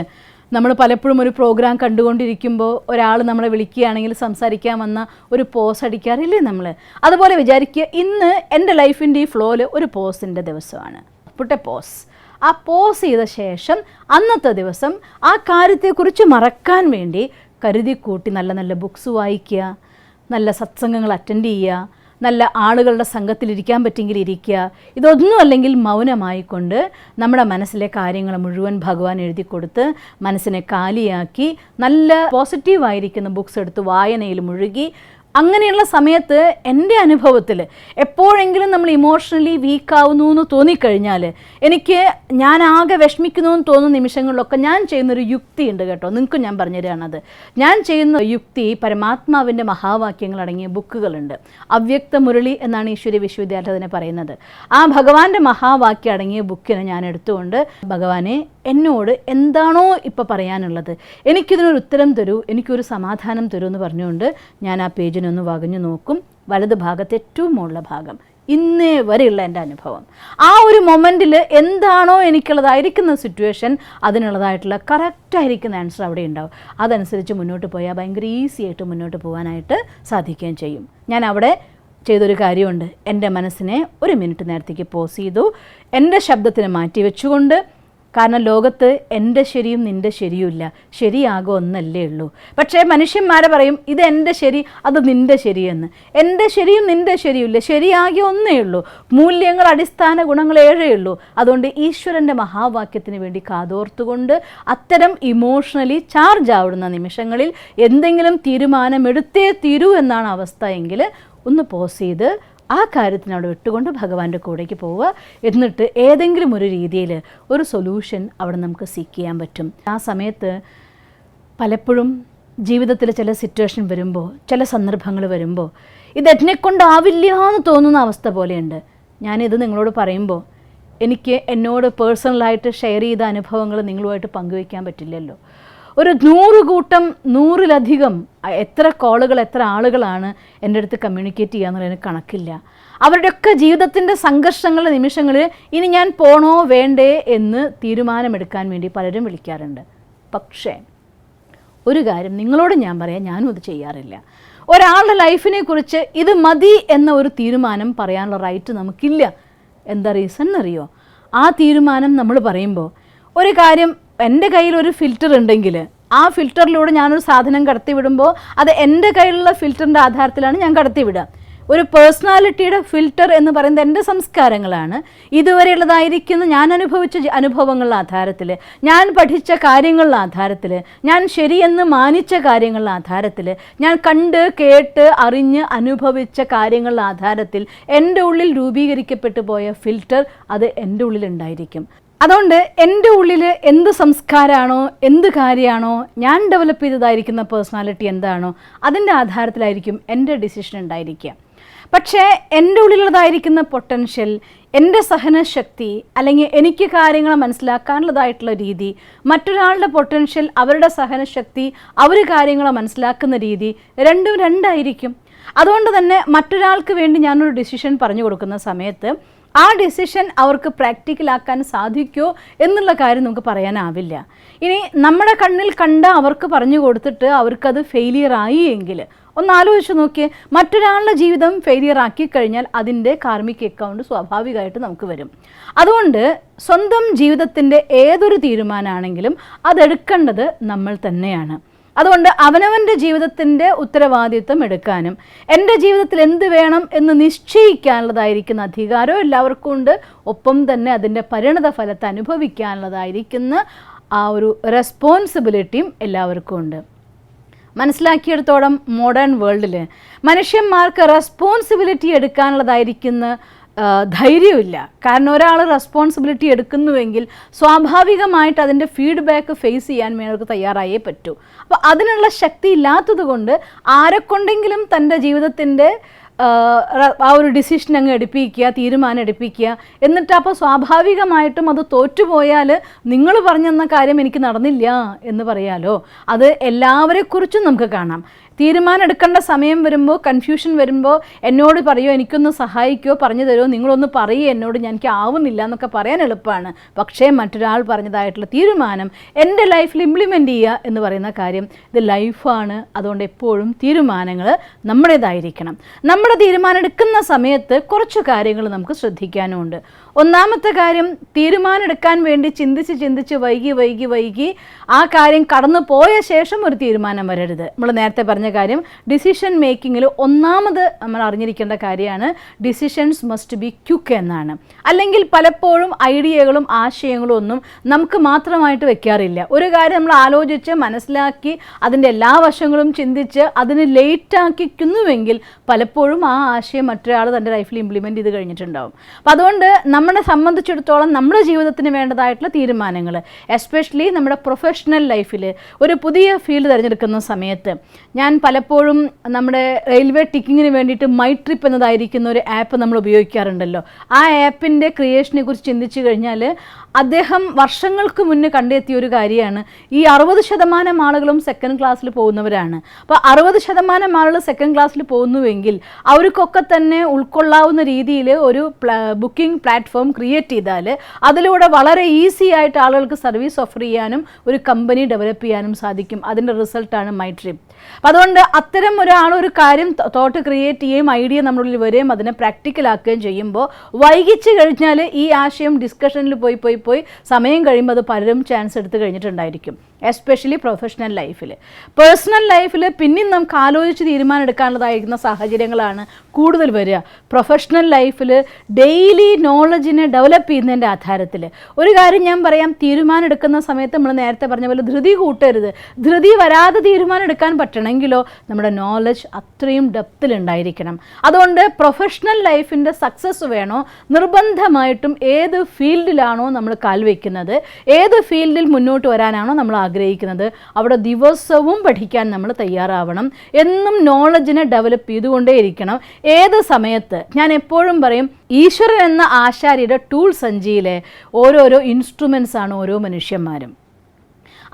നമ്മൾ പലപ്പോഴും ഒരു പ്രോഗ്രാം കണ്ടുകൊണ്ടിരിക്കുമ്പോൾ ഒരാൾ നമ്മളെ വിളിക്കുകയാണെങ്കിൽ സംസാരിക്കാൻ വന്ന ഒരു പോസ് അടിക്കാറില്ലേ നമ്മൾ? അതുപോലെ വിചാരിക്കുക, ഇന്ന് എൻ്റെ ലൈഫിൻ്റെ ഈ ഫ്ലോയിൽ ഒരു പോസിൻ്റെ ദിവസമാണ്. Put a pause. ആ പോസ് ചെയ്ത ശേഷം അന്നത്തെ ദിവസം ആ കാര്യത്തെക്കുറിച്ച് മറക്കാൻ വേണ്ടി കരുതി കൂട്ടി നല്ല നല്ല ബുക്സ് വായിക്കുക, നല്ല സത്സംഗങ്ങൾ അറ്റൻഡ് ചെയ്യുക, നല്ല ആളുകളുടെ സംഘത്തിലിരിക്കാൻ പറ്റുമെങ്കിൽ ഇരിക്കുക. ഇതൊന്നും അല്ലെങ്കിൽ മൗനമായിക്കൊണ്ട് നമ്മുടെ മനസ്സിലെ കാര്യങ്ങൾ മുഴുവൻ ഭഗവാൻ എഴുതി കൊടുത്ത് മനസ്സിനെ കാലിയാക്കി നല്ല പോസിറ്റീവായിരിക്കുന്ന ബുക്സ് എടുത്ത് വായനയിൽ മുഴുകി, അങ്ങനെയുള്ള സമയത്ത് എൻ്റെ അനുഭവത്തിൽ എപ്പോഴെങ്കിലും നമ്മൾ ഇമോഷണലി വീക്കാവുന്നു എന്ന് തോന്നിക്കഴിഞ്ഞാൽ, ഞാൻ ആകെ വിഷമിക്കുന്നു എന്ന് തോന്നുന്ന നിമിഷങ്ങളിലൊക്കെ ഞാൻ ചെയ്യുന്നൊരു യുക്തി ഉണ്ട് കേട്ടോ, നിങ്ങൾക്കും ഞാൻ പറഞ്ഞുതരാണത്. ഞാൻ ചെയ്യുന്ന യുക്തി പരമാത്മാവിൻ്റെ മഹാവാക്യങ്ങൾ അടങ്ങിയ ബുക്കുകളുണ്ട്. അവ്യക്ത മുരളി എന്നാണ് ഈശ്വരീയ വിശ്വവിദ്യാലയത്തിനെ പറയുന്നത്. ആ ഭഗവാന്റെ മഹാവാക്യം അടങ്ങിയ ബുക്കിനെ ഞാൻ എടുത്തുകൊണ്ട്, ഭഗവാനെ എന്നോട് എന്താണോ ഇപ്പോൾ പറയാനുള്ളത്, എനിക്കിതിനൊരു ഉത്തരം തരൂ, എനിക്കൊരു സമാധാനം തരൂ എന്ന് പറഞ്ഞുകൊണ്ട് ഞാൻ ആ പേജിനൊന്ന് വകഞ്ഞു നോക്കും. വലത് ഭാഗത്ത് ഏറ്റവും മുകളിലെ ഭാഗം ഇന്നേ വരെയുള്ള എൻ്റെ അനുഭവം. ആ ഒരു മൊമെൻറ്റിൽ എന്താണോ എനിക്കുള്ളതായിരിക്കുന്ന സിറ്റുവേഷൻ, അതിനുള്ളതായിട്ടുള്ള കറക്റ്റായിരിക്കുന്ന ആൻസർ അവിടെ ഉണ്ടാവും. അതനുസരിച്ച് മുന്നോട്ട് പോയാൽ ഭയങ്കര ഈസി ആയിട്ട് മുന്നോട്ട് പോകാനായിട്ട് സാധിക്കുകയും ചെയ്യും. ഞാൻ അവിടെ ചെയ്തൊരു കാര്യമുണ്ട്. എൻ്റെ മനസ്സിനെ ഒരു മിനിറ്റ് നേരത്തേക്ക് പോസ് ചെയ്തു, എൻ്റെ ശബ്ദത്തിന് മാറ്റി വെച്ചുകൊണ്ട്. കാരണം ലോകത്ത് എൻ്റെ ശരിയും നിൻ്റെ ശരിയുമില്ല, ശരിയാകെ ഒന്നല്ലേ ഉള്ളൂ. പക്ഷേ മനുഷ്യന്മാരെ പറയും ഇത് എൻ്റെ ശരി, അത് നിൻ്റെ ശരിയെന്ന്. എൻ്റെ ശരിയും നിൻ്റെ ശരിയുമില്ല, ശരിയാകെ ഒന്നേ ഉള്ളൂ. മൂല്യങ്ങൾ, അടിസ്ഥാന ഗുണങ്ങൾ 7 ഉള്ളൂ. അതുകൊണ്ട് ഈശ്വരൻ്റെ മഹാവാക്യത്തിന് വേണ്ടി കാതോർത്തുകൊണ്ട് അത്തരം ഇമോഷണലി ചാർജ് ആവുന്ന നിമിഷങ്ങളിൽ എന്തെങ്കിലും തീരുമാനമെടുത്തേ തീരൂ എന്നാണ് അവസ്ഥ എങ്കിൽ ഒന്ന് പോസ് ചെയ്ത് ആ കാര്യത്തിന് അവിടെ വിട്ടുകൊണ്ട് ഭഗവാന്റെ കൂടേക്ക് പോവുക. എന്നിട്ട് ഏതെങ്കിലും ഒരു രീതിയിൽ ഒരു സൊല്യൂഷൻ അവിടെ നമുക്ക് സീക്ക് ചെയ്യാൻ പറ്റും. ആ സമയത്ത് പലപ്പോഴും ജീവിതത്തിൽ ചില സിറ്റുവേഷൻ വരുമ്പോൾ, ചില സന്ദർഭങ്ങൾ വരുമ്പോൾ ഇത് എന്നെക്കൊണ്ടാവില്ല എന്ന് തോന്നുന്ന അവസ്ഥ പോലെയുണ്ട്. ഞാനിത് നിങ്ങളോട് പറയുമ്പോൾ എനിക്ക് എന്നോട് പേഴ്സണലായിട്ട് ഷെയർ ചെയ്ത അനുഭവങ്ങൾ നിങ്ങളുമായിട്ട് പങ്കുവയ്ക്കാൻ പറ്റില്ലല്ലോ. ഒരു 100 എത്ര കോളുകൾ, എത്ര ആളുകളാണ് എൻ്റെ അടുത്ത് കമ്മ്യൂണിക്കേറ്റ് ചെയ്യുക എന്നുള്ളതിന് കണക്കില്ല. അവരുടെയൊക്കെ ജീവിതത്തിൻ്റെ സംഘർഷങ്ങളുടെ നിമിഷങ്ങളിൽ ഇനി ഞാൻ പോണോ വേണ്ടേ എന്ന് തീരുമാനമെടുക്കാൻ വേണ്ടി പലരും വിളിക്കാറുണ്ട്. പക്ഷേ ഒരു കാര്യം നിങ്ങളോട് ഞാൻ പറയാം, ഞാനും അത് ചെയ്യാറില്ല. ഒരാളുടെ ലൈഫിനെ കുറിച്ച് ഇത് മതി എന്ന ഒരു തീരുമാനം പറയാനുള്ള റൈറ്റ് നമുക്കില്ല. എന്താ റീസൺ എന്നറിയോ? ആ തീരുമാനം നമ്മൾ പറയുമ്പോൾ, ഒരു കാര്യം എൻ്റെ കയ്യിൽ ഒരു ഫിൽറ്റർ ഉണ്ടെങ്കിൽ ആ ഫിൽറ്ററിലൂടെ ഞാനൊരു സാധനം കടത്തിവിടുമ്പോൾ അത് എൻ്റെ കയ്യിലുള്ള ഫിൽറ്ററിൻ്റെ ആധാരത്തിലാണ് ഞാൻ കടത്തിവിടുക. ഒരു പേഴ്സണാലിറ്റിയുടെ ഫിൽറ്റർ എന്ന് പറയുന്നത് എൻ്റെ സംസ്കാരങ്ങളാണ്, ഇതുവരെയുള്ളതായിരിക്കുന്ന ഞാൻ അനുഭവിച്ച അനുഭവങ്ങളുടെ ആധാരത്തിൽ, ഞാൻ പഠിച്ച കാര്യങ്ങളുടെ ആധാരത്തിൽ, ഞാൻ ശരിയെന്ന് മാനിച്ച കാര്യങ്ങളുടെ ആധാരത്തിൽ, ഞാൻ കണ്ട് കേട്ട് അറിഞ്ഞ് അനുഭവിച്ച കാര്യങ്ങളുടെ ആധാരത്തിൽ എൻ്റെ ഉള്ളിൽ രൂപീകരിക്കപ്പെട്ടു പോയ ഫിൽറ്റർ അത് എൻ്റെ ഉള്ളിലുണ്ടായിരിക്കും. അതുകൊണ്ട് എൻ്റെ ഉള്ളിൽ എന്ത് സംസ്കാരമാണോ, എന്ത് കാര്യമാണോ, ഞാൻ ഡെവലപ്പ് ചെയ്തതായിരിക്കുന്ന പേഴ്സണാലിറ്റി എന്താണോ, അതിൻ്റെ ആധാരത്തിലായിരിക്കും എൻ്റെ ഡിസിഷൻ ഉണ്ടായിരിക്കുക. പക്ഷേ എൻ്റെ ഉള്ളിലുള്ളതായിരിക്കുന്ന പൊട്ടൻഷ്യൽ, എൻ്റെ സഹനശക്തി, അല്ലെങ്കിൽ എനിക്ക് കാര്യങ്ങൾ മനസ്സിലാക്കാനുള്ളതായിട്ടുള്ള രീതി, മറ്റൊരാളുടെ പൊട്ടൻഷ്യൽ, അവരുടെ സഹനശക്തി, അവർ കാര്യങ്ങൾ മനസ്സിലാക്കുന്ന രീതി രണ്ടും രണ്ടായിരിക്കും. അതുകൊണ്ട് തന്നെ മറ്റൊരാൾക്ക് വേണ്ടി ഞാനൊരു ഡിസിഷൻ പറഞ്ഞു കൊടുക്കുന്ന സമയത്ത് ആ ഡിസിഷൻ അവർക്ക് പ്രാക്ടിക്കലാക്കാൻ സാധിക്കുമോ എന്നുള്ള കാര്യം നമുക്ക് പറയാനാവില്ല. ഇനി നമ്മുടെ കണ്ണിൽ കണ്ട അവർക്ക് പറഞ്ഞു കൊടുത്തിട്ട് അവർക്കത് ഫെയിലിയർ ആയി എങ്കിൽ ഒന്ന് ആലോചിച്ച് നോക്കിയേ, മറ്റൊരാളുടെ ജീവിതം ഫെയിലിയർ ആക്കി കഴിഞ്ഞാൽ അതിൻ്റെ കാർമിക് അക്കൗണ്ട് സ്വാഭാവികമായിട്ട് നമുക്ക് വരും. അതുകൊണ്ട് സ്വന്തം ജീവിതത്തിൻ്റെ ഏതൊരു തീരുമാനമാണെങ്കിലും അതെടുക്കേണ്ടത് നമ്മൾ തന്നെയാണ്. അതുകൊണ്ട് അവനവൻ്റെ ജീവിതത്തിൻ്റെ ഉത്തരവാദിത്വം എടുക്കാനും എൻ്റെ ജീവിതത്തിൽ എന്ത് വേണം എന്ന് നിശ്ചയിക്കാനുള്ളതായിരിക്കുന്ന അധികാരം എല്ലാവർക്കും ഉണ്ട്. ഒപ്പം തന്നെ അതിൻ്റെ പരിണത ഫലത്തെ അനുഭവിക്കാനുള്ളതായിരിക്കുന്ന ആ ഒരു റെസ്പോൺസിബിലിറ്റിയും എല്ലാവർക്കും ഉണ്ട്. മനസ്സിലാക്കിയെടുത്തോളം മോഡേൺ വേൾഡിൽ മനുഷ്യന്മാർക്ക് റെസ്പോൺസിബിലിറ്റി എടുക്കാനുള്ളതായിരിക്കുന്ന ധൈര്യമില്ല. കാരണം ഒരാൾ റെസ്പോൺസിബിലിറ്റി എടുക്കുന്നുവെങ്കിൽ സ്വാഭാവികമായിട്ട് അതിൻ്റെ ഫീഡ്ബാക്ക് ഫേസ് ചെയ്യാൻ വേണ്ടി തയ്യാറായേ പറ്റൂ. അപ്പോൾ അതിനുള്ള ശക്തി ഇല്ലാത്തത് കൊണ്ട് ആരെക്കൊണ്ടെങ്കിലും തൻ്റെ ജീവിതത്തിൻ്റെ ആ ഒരു ഡിസിഷൻ അങ്ങ് എടുപ്പിക്കുക, തീരുമാനം എടുപ്പിക്കുക. എന്നിട്ട് അപ്പോൾ സ്വാഭാവികമായിട്ടും അത് തോറ്റുപോയാൽ നിങ്ങൾ പറഞ്ഞെന്ന കാര്യം എനിക്ക് നടന്നില്ല എന്ന് പറയാലോ. അത് എല്ലാവരെക്കുറിച്ചും നമുക്ക് കാണാം. തീരുമാനം എടുക്കേണ്ട സമയം വരുമ്പോൾ, കൺഫ്യൂഷൻ വരുമ്പോൾ എന്നോട് പറയുമോ, എനിക്കൊന്ന് സഹായിക്കുമോ, പറഞ്ഞു തരുമോ, നിങ്ങളൊന്ന് പറയുമോ എന്നോട്, എനിക്ക് ആവുന്നില്ല എന്നൊക്കെ പറയാൻ എളുപ്പമാണ്. പക്ഷേ മറ്റൊരാൾ പറഞ്ഞതായിട്ടുള്ള തീരുമാനം എൻ്റെ ലൈഫിൽ ഇംപ്ലിമെൻ്റ് ചെയ്യുക എന്ന് പറയുന്ന കാര്യം ഇത് ലൈഫാണ്. അതുകൊണ്ട് എപ്പോഴും തീരുമാനങ്ങൾ നമ്മുടേതായിരിക്കണം. നമ്മുടെ തീരുമാനം എടുക്കുന്ന സമയത്ത് കുറച്ച് കാര്യങ്ങൾ നമുക്ക് ശ്രദ്ധിക്കാനുമുണ്ട്. ഒന്നാമത്തെ കാര്യം, തീരുമാനം എടുക്കാൻ വേണ്ടി ചിന്തിച്ച് വൈകി ആ കാര്യം കടന്നു പോയ ശേഷം ഒരു തീരുമാനം വരരുത്. നമ്മൾ നേരത്തെ പറഞ്ഞ കാര്യം, ഡിസിഷൻ മേക്കിങ്ങിൽ ഒന്നാമത് നമ്മൾ അറിഞ്ഞിരിക്കേണ്ട കാര്യമാണ് ഡിസിഷൻസ് മസ്റ്റ് ബി ക്വിക്ക് എന്നാണ്. അല്ലെങ്കിൽ പലപ്പോഴും ഐഡിയകളും ആശയങ്ങളും ഒന്നും നമുക്ക് മാത്രമായിട്ട് വെക്കാറില്ല. ഒരു കാര്യം നമ്മൾ ആലോചിച്ച് മനസ്സിലാക്കി അതിൻ്റെ എല്ലാ വശങ്ങളും ചിന്തിച്ച് അതിന് ലേറ്റാക്കിക്കുന്നുവെങ്കിൽ പലപ്പോഴും ആ ആശയം മറ്റൊരാൾ തൻ്റെ ലൈഫിൽ ഇംപ്ലിമെൻറ്റ് ചെയ്ത് കഴിഞ്ഞിട്ടുണ്ടാവും. അപ്പം അതുകൊണ്ട് നമ്മളെ സംബന്ധിച്ചിടത്തോളം നമ്മുടെ ജീവിതത്തിന് വേണ്ടതായിട്ടുള്ള തീരുമാനങ്ങൾ, എസ്പെഷ്യലി നമ്മുടെ പ്രൊഫഷണൽ ലൈഫിൽ ഒരു പുതിയ ഫീൽഡ് തിരഞ്ഞെടുക്കുന്ന സമയത്ത്, ഞാൻ പലപ്പോഴും നമ്മുടെ റെയിൽവേ ടിക്കറ്റിങ്ങിന് വേണ്ടിയിട്ട് മൈ ട്രിപ്പ് എന്നതായിരിക്കുന്ന ഒരു ആപ്പ് നമ്മൾ ഉപയോഗിക്കാറുണ്ടല്ലോ. ആ ആപ്പിൻ്റെ ക്രിയേഷനെ കുറിച്ച് ചിന്തിച്ചു കഴിഞ്ഞാൽ അദ്ദേഹം വർഷങ്ങൾക്ക് മുന്നേ കണ്ടെത്തിയ ഒരു കാര്യമാണ്, ഈ 60% ആളുകളും സെക്കൻഡ് ക്ലാസ്സിൽ പോകുന്നവരാണ്. അപ്പോൾ 60% ആളുകൾ സെക്കൻഡ് ക്ലാസ്സിൽ പോകുന്നുവെങ്കിൽ അവർക്കൊക്കെ തന്നെ ഉൾക്കൊള്ളാവുന്ന രീതിയിൽ ഒരു ബുക്കിംഗ് പ്ലാറ്റ്ഫോം ക്രിയേറ്റ് ചെയ്താൽ അതിലൂടെ വളരെ ഈസി ആയിട്ട് ആളുകൾക്ക് സർവീസ് ഓഫർ ചെയ്യാനും ഒരു കമ്പനി ഡെവലപ്പ് ചെയ്യാനും സാധിക്കും. അതിൻ്റെ റിസൾട്ടാണ് മൈ ട്രിപ്പ്. അപ്പം അതുകൊണ്ട് അത്തരം ഒരാൾ ഒരു കാര്യം തോട്ട് ക്രിയേറ്റ് ചെയ്യുകയും ഐഡിയ നമ്മളുള്ളിൽ വരികയും അതിനെ പ്രാക്ടിക്കലാക്കുകയും ചെയ്യുമ്പോൾ വൈകിച്ച് കഴിഞ്ഞാൽ ഈ ആശയം ഡിസ്കഷനിൽ പോയി സമയം കഴിയുമ്പോൾ അത് പലരും ചാൻസ് എടുത്ത് കഴിഞ്ഞിട്ടുണ്ടായിരിക്കും. എസ്പെഷ്യലി പ്രൊഫഷണൽ ലൈഫിൽ. പേഴ്സണൽ ലൈഫിൽ പിന്നെയും നമുക്ക് ആലോചിച്ച് തീരുമാനം എടുക്കാനുള്ളതായിരിക്കുന്ന സാഹചര്യങ്ങളാണ് കൂടുതൽ വരിക. പ്രൊഫഷണൽ ലൈഫിൽ ഡെയിലി നോളജിനെ ഡെവലപ്പ് ചെയ്യുന്നതിൻ്റെ ആധാരത്തിൽ ഒരു കാര്യം ഞാൻ പറയാം, തീരുമാനം എടുക്കുന്ന സമയത്ത് നമ്മൾ നേരത്തെ പറഞ്ഞ പോലെ ധൃതി കൂട്ടരുത്. ധൃതി വരാതെ തീരുമാനം എടുക്കാൻ പറ്റണമെങ്കിലോ നമ്മുടെ നോളജ് അത്രയും ഡെപ്തിലുണ്ടായിരിക്കണം. അതുകൊണ്ട് പ്രൊഫഷണൽ ലൈഫിൻ്റെ സക്സസ് വേണോ, നിർബന്ധമായിട്ടും ഏത് ഫീൽഡിലാണോ നമ്മൾ കാൽവെക്കുന്നത്, ഏത് ഫീൽഡിൽ മുന്നോട്ട് വരാനാണോ നമ്മൾ ആഗ്രഹിക്കുന്നത്, അവിടെ ദിവസവും പഠിക്കാൻ നമ്മൾ തയ്യാറാവണം. എന്നും നോളജിനെ ഡെവലപ്പ് ചെയ്തുകൊണ്ടേയിരിക്കണം. ഏത് സമയത്ത് ഞാൻ എപ്പോഴും പറയും, ഈശ്വരൻ എന്ന ആശാരിയുടെ ടൂൾ സഞ്ചിയിലെ ഓരോരോ ഇൻസ്ട്രുമെൻസ് ആണ് ഓരോ മനുഷ്യന്മാരും.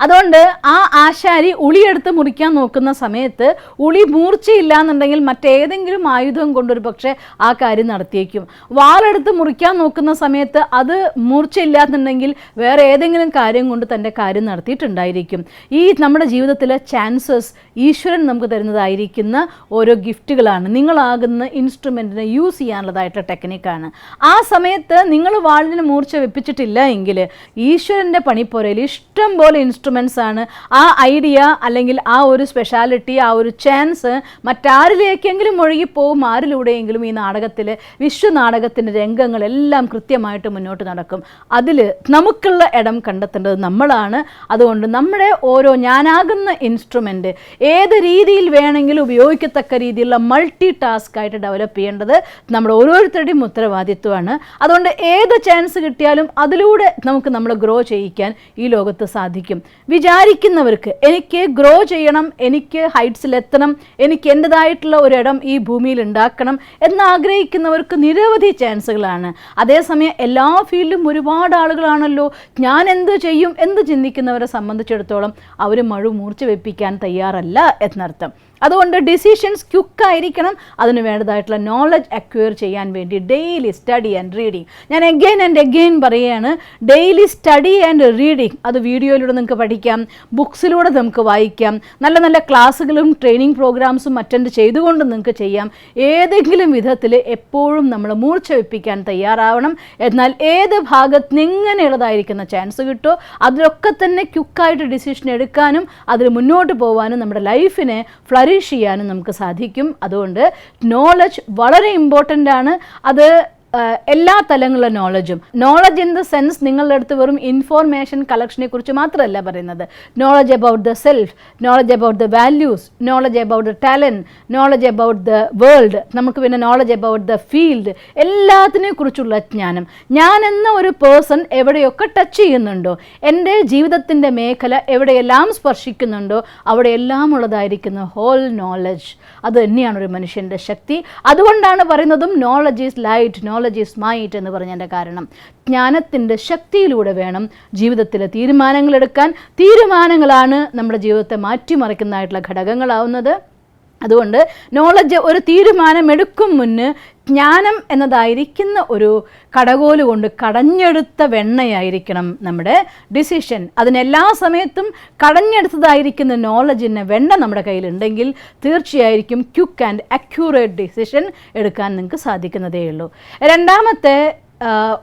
അതുകൊണ്ട് ആ ആശാരി ഉളിയെടുത്ത് മുറിക്കാൻ നോക്കുന്ന സമയത്ത് ഉളി മൂർച്ചയില്ല എന്നുണ്ടെങ്കിൽ മറ്റേതെങ്കിലും ആയുധം കൊണ്ടൊരു പക്ഷേ ആ കാര്യം നടത്തിയേക്കും. വാളെടുത്ത് മുറിക്കാൻ നോക്കുന്ന സമയത്ത് അത് മൂർച്ചയില്ലാന്നുണ്ടെങ്കിൽ വേറെ ഏതെങ്കിലും കാര്യം കൊണ്ട് തൻ്റെ കാര്യം നടത്തിയിട്ടുണ്ടായിരിക്കും. ഈ നമ്മുടെ ജീവിതത്തിലെ ചാൻസസ് ഈശ്വരൻ നമുക്ക് തരുന്നതായിരിക്കുന്ന ഓരോ ഗിഫ്റ്റുകളാണ്. നിങ്ങളാകുന്ന ഇൻസ്ട്രുമെൻറ്റിനെ യൂസ് ചെയ്യാനുള്ളതായിട്ടുള്ള ടെക്നിക്കാണ്. ആ സമയത്ത് നിങ്ങൾ വാളിന് മൂർച്ച വെപ്പിച്ചിട്ടില്ല എങ്കിൽ ഈശ്വരൻ്റെ പണിപ്പുരയിൽ ഇഷ്ടം പോലെ ഇൻസ്ട്രുമെൻറ്റ്സ് ആണ്. ആ ഐഡിയ അല്ലെങ്കിൽ ആ ഒരു സ്പെഷ്യാലിറ്റി, ആ ഒരു ചാൻസ് മറ്റാരിലേക്കെങ്കിലും ഒഴുകിപ്പോവും. ആരിലൂടെയെങ്കിലും ഈ നാടകത്തിൽ, വിശ്വനാടകത്തിൻ്റെ രംഗങ്ങളെല്ലാം കൃത്യമായിട്ട് മുന്നോട്ട് നടക്കും. അതിൽ നമുക്കുള്ള ഇടം കണ്ടെത്തേണ്ടത് നമ്മളാണ്. അതുകൊണ്ട് നമ്മുടെ ഓരോ ഞാനാകുന്ന ഇൻസ്ട്രുമെൻ്റ് ഏത് രീതിയിൽ വേണമെങ്കിലും ഉപയോഗിക്കത്തക്ക രീതിയിലുള്ള മൾട്ടി ടാസ്ക് ആയിട്ട് ഡെവലപ്പ് ചെയ്യേണ്ടത് നമ്മുടെ ഓരോരുത്തരുടെയും ഉത്തരവാദിത്വമാണ്. അതുകൊണ്ട് ഏത് ചാൻസ് കിട്ടിയാലും അതിലൂടെ നമുക്ക് നമ്മൾ ഗ്രോ ചെയ്യിക്കാൻ ഈ ലോകത്ത് സാധിക്കും. വിചാരിക്കുന്നവർക്ക് എനിക്ക് ഗ്രോ ചെയ്യണം, എനിക്ക് ഹൈറ്റ്സിലെത്തണം, എനിക്ക് എൻ്റെതായിട്ടുള്ള ഒരിടം ഈ ഭൂമിയിൽ ഉണ്ടാക്കണം എന്നാഗ്രഹിക്കുന്നവർക്ക് നിരവധി ചാൻസുകളാണ്. അതേസമയം എല്ലാ ഫീൽഡിലും ഒരുപാട് ആളുകളാണല്ലോ. ഞാൻ എന്ത് ചെയ്യും എന്ന് ചിന്തിക്കുന്നവരെ സംബന്ധിച്ചിടത്തോളം അവർ മൂർച്ച വെപ്പിക്കാൻ തയ്യാറല്ല എന്നർത്ഥം. അതുകൊണ്ട് ഡിസിഷൻസ് ക്വിക്കായിരിക്കണം. അതിന് വേണ്ടതായിട്ടുള്ള നോളജ് അക്വയർ ചെയ്യാൻ വേണ്ടി ഡെയിലി സ്റ്റഡി ആൻഡ് റീഡിങ്. ഞാൻ അഗെയിൻ ആൻഡ് അഗെയിൻ പറയുകയാണ്, ഡെയിലി സ്റ്റഡി ആൻഡ് റീഡിങ്. അത് വീഡിയോയിലൂടെ നിങ്ങൾക്ക് പഠിക്കാം, ബുക്സിലൂടെ നമുക്ക് വായിക്കാം, നല്ല നല്ല ക്ലാസ്സുകളും ട്രെയിനിങ് പ്രോഗ്രാംസും അറ്റൻഡ് ചെയ്തുകൊണ്ട് നിങ്ങൾക്ക് ചെയ്യാം. ഏതെങ്കിലും വിധത്തിൽ എപ്പോഴും നമ്മൾ മൂർച്ച വെപ്പിക്കാൻ തയ്യാറാവണം. എന്നാൽ ഏത് ഭാഗത്ത് എങ്ങനെയുള്ളതായിരിക്കുന്ന ചാൻസ് കിട്ടുമോ അതിലൊക്കെ തന്നെ ക്വിക്കായിട്ട് ഡിസിഷൻ എടുക്കാനും അതിൽ മുന്നോട്ട് പോകാനും നമ്മുടെ ലൈഫിനെ ചെയ്യാനും നമുക്ക് സാധിക്കും. അതുകൊണ്ട് നോളജ് വളരെ ഇമ്പോർട്ടൻ്റ് ആണ്. അത് എല്ലാ തലങ്ങളിലെ നോളജ് ഇൻ ദ സെൻസ് നിങ്ങളുടെ അടുത്ത് വെറും ഇൻഫോർമേഷൻ കളക്ഷനെ കുറിച്ച് മാത്രമല്ല പറയുന്നത്. Knowledge about the self, knowledge about the values, knowledge about the talent, knowledge about the world, നമുക്ക് പിന്നെ നോളജ് അബൌട്ട് ദ ഫീൽഡ്, എല്ലാത്തിനെ കുറിച്ചുള്ള ജ്ഞാനം. ഞാൻ എന്ന ഒരു പേഴ്സൺ എവിടെയൊക്കെ ടച്ച് ചെയ്യുന്നുണ്ടോ, എൻ്റെ ജീവിതത്തിൻ്റെ മേഖല എവിടെയെല്ലാം സ്പർശിക്കുന്നുണ്ടോ അവിടെയെല്ലാം ഉള്ളതായിരിക്കുന്ന ഹോൾ നോളജ്. അത് തന്നെയാണ് ഒരു മനുഷ്യൻ്റെ ശക്തി. അതുകൊണ്ടാണ് പറയുന്നതും knowledge is light, knowledge is might എന്ന് പറഞ്ഞതിൻ്റെ കാരണം. ജ്ഞാനത്തിൻ്റെ ശക്തിയിലൂടെ വേണം ജീവിതത്തിലെ തീരുമാനങ്ങൾ എടുക്കാൻ. തീരുമാനങ്ങളാണ് നമ്മുടെ ജീവിതത്തെ മാറ്റിമറിക്കുന്നതായിട്ടുള്ള ഘടകങ്ങളാവുന്നത്. അതുകൊണ്ട് നോളജ് ഒരു തീരുമാനമെടുക്കും മുന്ന് ജ്ഞാനം എന്നതായിരിക്കുന്ന ഒരു കടകോല് കൊണ്ട് കടഞ്ഞെടുത്ത വെണ്ണയായിരിക്കണം നമ്മുടെ ഡിസിഷൻ. അതിനെല്ലാ സമയത്തും കടഞ്ഞെടുത്തതായിരിക്കുന്ന നോളജിൻ്റെ വെണ്ണ നമ്മുടെ കയ്യിലുണ്ടെങ്കിൽ തീർച്ചയായിരിക്കും ക്വിക്ക് ആൻഡ് അക്യൂറേറ്റ് ഡിസിഷൻ എടുക്കാൻ നിങ്ങൾക്ക് സാധിക്കുന്നതേ ഉള്ളൂ. രണ്ടാമത്തെ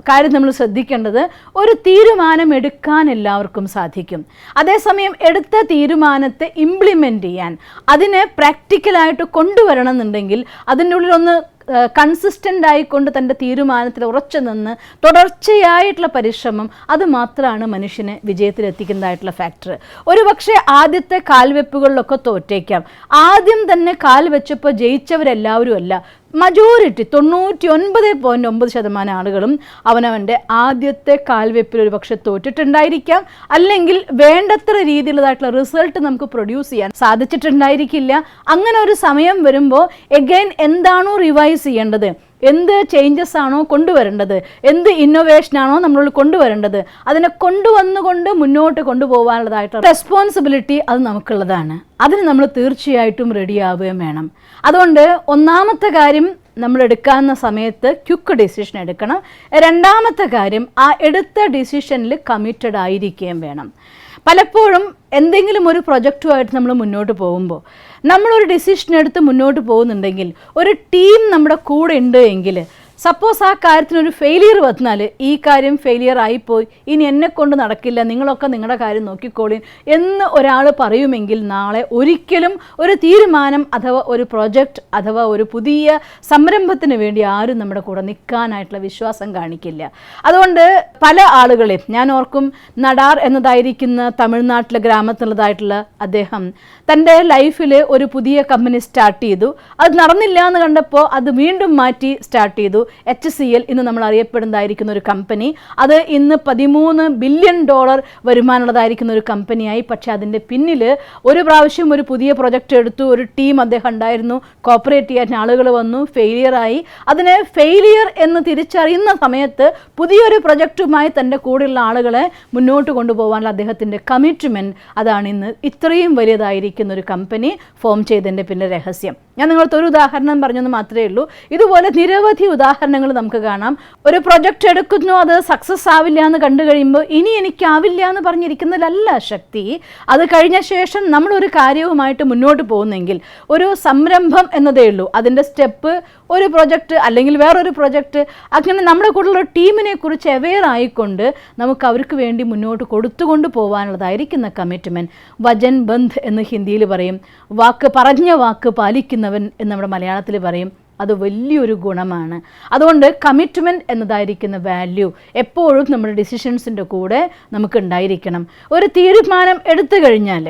കാര്യം നമ്മൾ ശ്രദ്ധിക്കേണ്ടത്, ഒരു തീരുമാനം എടുക്കാൻ എല്ലാവർക്കും സാധിക്കും. അതേസമയം എടുത്ത തീരുമാനത്തെ ഇംപ്ലിമെൻ്റ് ചെയ്യാൻ, അതിനെ പ്രാക്ടിക്കലായിട്ട് കൊണ്ടുവരണം എന്നുണ്ടെങ്കിൽ അതിൻ്റെ ഉള്ളിലൊന്ന് കൺസിസ്റ്റൻ്റ് ആയിക്കൊണ്ട് തൻ്റെ തീരുമാനത്തിൽ ഉറച്ചു നിന്ന് തുടർച്ചയായിട്ടുള്ള പരിശ്രമം, അത് മാത്രമാണ് മനുഷ്യനെ വിജയത്തിലെത്തിക്കുന്നതായിട്ടുള്ള ഫാക്ടർ. ഒരു പക്ഷേ ആദ്യത്തെ കാൽവെപ്പുകളിലൊക്കെ തോറ്റേക്കാം. ആദ്യം തന്നെ കാൽ വെച്ചപ്പോൾ ജയിച്ചവരെല്ലാവരും അല്ല. മജോറിറ്റി 99.9% ആളുകളും അവനവൻ്റെ ആദ്യത്തെ കാൽവെപ്പിൽ ഒരു പക്ഷെ തോറ്റിട്ടുണ്ടായിരിക്കാം, അല്ലെങ്കിൽ വേണ്ടത്ര രീതിയിലുള്ളതായിട്ടുള്ള റിസൾട്ട് നമുക്ക് പ്രൊഡ്യൂസ് ചെയ്യാൻ സാധിച്ചിട്ടുണ്ടായിരിക്കില്ല. അങ്ങനെ ഒരു സമയം വരുമ്പോൾ എഗെയിൻ എന്താണോ റിവൈസ് ചെയ്യേണ്ടത്, എന്ത് ചേഞ്ചസ് ആണോ കൊണ്ടുവരേണ്ടത്, എന്ത് ഇന്നോവേഷനാണോ നമ്മൾ കൊണ്ടുവരേണ്ടത്, അതിനെ കൊണ്ടുവന്നുകൊണ്ട് മുന്നോട്ട് കൊണ്ടുപോകാനുള്ളതായിട്ടുള്ള റെസ്പോൺസിബിലിറ്റി അത് നമുക്കുള്ളതാണ്. അതിന് നമ്മൾ തീർച്ചയായിട്ടും റെഡിയാവുകയും വേണം. അതുകൊണ്ട് ഒന്നാമത്തെ കാര്യം, നമ്മൾ എടുക്കാവുന്ന സമയത്ത് ക്വിക്ക് ഡിസിഷൻ എടുക്കണം. രണ്ടാമത്തെ കാര്യം, ആ എടുത്ത ഡിസിഷനിൽ കമ്മിറ്റഡ് ആയിരിക്കുകയും വേണം. പലപ്പോഴും എന്തെങ്കിലും ഒരു പ്രൊജക്റ്റുമായിട്ട് നമ്മൾ മുന്നോട്ട് പോകുമ്പോൾ, നമ്മളൊരു ഡിസിഷൻ എടുത്ത് മുന്നോട്ട് പോകുന്നുണ്ടെങ്കിൽ, ഒരു ടീം നമ്മുടെ കൂടെ ഉണ്ട് എങ്കിൽ, സപ്പോസ് ആ കാര്യത്തിനൊരു ഫെയിലിയർ വന്നാൽ, ഈ കാര്യം ഫെയിലിയർ ആയിപ്പോയി, ഇനി എന്നെക്കൊണ്ട് നടക്കില്ല, നിങ്ങളൊക്കെ നിങ്ങളുടെ കാര്യം നോക്കിക്കോളി എന്ന് ഒരാൾ പറയുമെങ്കിൽ, നാളെ ഒരിക്കലും ഒരു തീരുമാനം അഥവാ ഒരു പ്രൊജക്റ്റ് അഥവാ ഒരു പുതിയ സംരംഭത്തിന് വേണ്ടി ആരും നമ്മുടെ കൂടെ നിൽക്കാനായിട്ടുള്ള വിശ്വാസം കാണിക്കില്ല. അതുകൊണ്ട് പല ആളുകളെയും ഞാൻ ഓർക്കും, നടാർ എന്നതായിരിക്കുന്ന തമിഴ്നാട്ടിലെ ഗ്രാമത്തിലുള്ളതായിട്ടുള്ള അദ്ദേഹം തൻ്റെ ലൈഫിൽ ഒരു പുതിയ കമ്പനി സ്റ്റാർട്ട് ചെയ്തു. അത് നടന്നില്ല എന്ന് കണ്ടപ്പോൾ അത് വീണ്ടും മാറ്റി സ്റ്റാർട്ട് ചെയ്തു. HCL ഇന്ന് നമ്മൾ അറിയപ്പെടുന്നതായിരിക്കുന്ന ഒരു കമ്പനി, അത് ഇന്ന് $13 ബില്യൺ വരുമാനമുള്ളതായിരിക്കുന്ന ഒരു കമ്പനിയായി. പക്ഷേ അതിൻ്റെ പിന്നിൽ ഒരു പ്രാവശ്യം ഒരു പുതിയ പ്രൊജക്റ്റ് എടുത്തു, ഒരു ടീം അദ്ദേഹം ഉണ്ടായിരുന്നു, കോപ്പറേറ്റ് ചെയ്യാൻ ആളുകൾ വന്നു, ഫെയിലിയറായി. അതിനെ ഫെയിലിയർ എന്ന് തിരിച്ചറിയുന്ന സമയത്ത് പുതിയൊരു പ്രൊജക്റ്റുമായി തൻ്റെ കൂടെയുള്ള ആളുകളെ മുന്നോട്ട് കൊണ്ടുപോകാനുള്ള അദ്ദേഹത്തിൻ്റെ കമ്മിറ്റ്മെൻറ്റ്, അതാണ് ഇന്ന് ഇത്രയും വലിയതായിരിക്കുന്ന ഒരു കമ്പനി ഫോം ചെയ്തതിൻ്റെ പിന്നെ രഹസ്യം. ഞാൻ നിങ്ങൾക്ക് ഒരു ഉദാഹരണം പറഞ്ഞെന്ന് മാത്രമേ ഉള്ളൂ. ഇതുപോലെ നിരവധി ഉദാഹരണങ്ങൾ നമുക്ക് കാണാം. ഒരു പ്രൊജക്റ്റ് എടുക്കുന്നു, അത് സക്സസ് ആവില്ല എന്ന് കണ്ടു കഴിയുമ്പോൾ ഇനി എനിക്കാവില്ല എന്ന് പറഞ്ഞിരിക്കുന്നതിലല്ല ശക്തി. അത് കഴിഞ്ഞ ശേഷം നമ്മളൊരു കാര്യവുമായിട്ട് മുന്നോട്ട് പോകുന്നെങ്കിൽ, ഒരു സംരംഭം എന്നതേ ഉള്ളൂ, അതിൻ്റെ സ്റ്റെപ്പ് ഒരു പ്രൊജക്റ്റ് അല്ലെങ്കിൽ വേറൊരു പ്രൊജക്റ്റ്, അങ്ങനെ നമ്മുടെ കൂടെയുള്ള ടീമിനെ കുറിച്ച് അവെയർ ആയിക്കൊണ്ട് നമുക്ക് അവർക്ക് വേണ്ടി മുന്നോട്ട് കൊടുത്തുകൊണ്ട് പോകാനുള്ളതായിരിക്കുന്ന കമ്മിറ്റ്മെൻറ്റ്. വചൻ ബന്ധ് എന്ന് ഹിന്ദിയിൽ പറയും, പറഞ്ഞ വാക്ക് പാലിക്കുന്നവൻ എന്ന് നമ്മുടെ മലയാളത്തിൽ പറയും. അത് വലിയൊരു ഗുണമാണ്. അതുകൊണ്ട് കമ്മിറ്റ്മെൻറ്റ് എന്നതായിരിക്കുന്ന വാല്യൂ എപ്പോഴും നമ്മുടെ ഡിസിഷൻസിൻ്റെ കൂടെ നമുക്ക് ഉണ്ടായിരിക്കണം. ഒരു തീരുമാനം എടുത്തു കഴിഞ്ഞാൽ,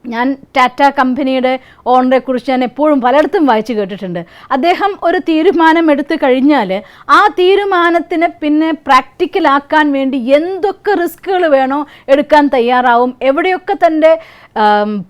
ഞാൻ ടാറ്റ കമ്പനിയുടെ ഓണറെ കുറിച്ച് ഞാൻ എപ്പോഴും പലയിടത്തും വായിച്ചു കേട്ടിട്ടുണ്ട്. അദ്ദേഹം ഒരു തീരുമാനം എടുത്തു കഴിഞ്ഞാൽ ആ തീരുമാനത്തിനെ പിന്നെ പ്രാക്ടിക്കലാക്കാൻ വേണ്ടി എന്തൊക്കെ റിസ്കുകൾ വേണോ എടുക്കാൻ തയ്യാറാവും, എവിടെയൊക്കെ തൻ്റെ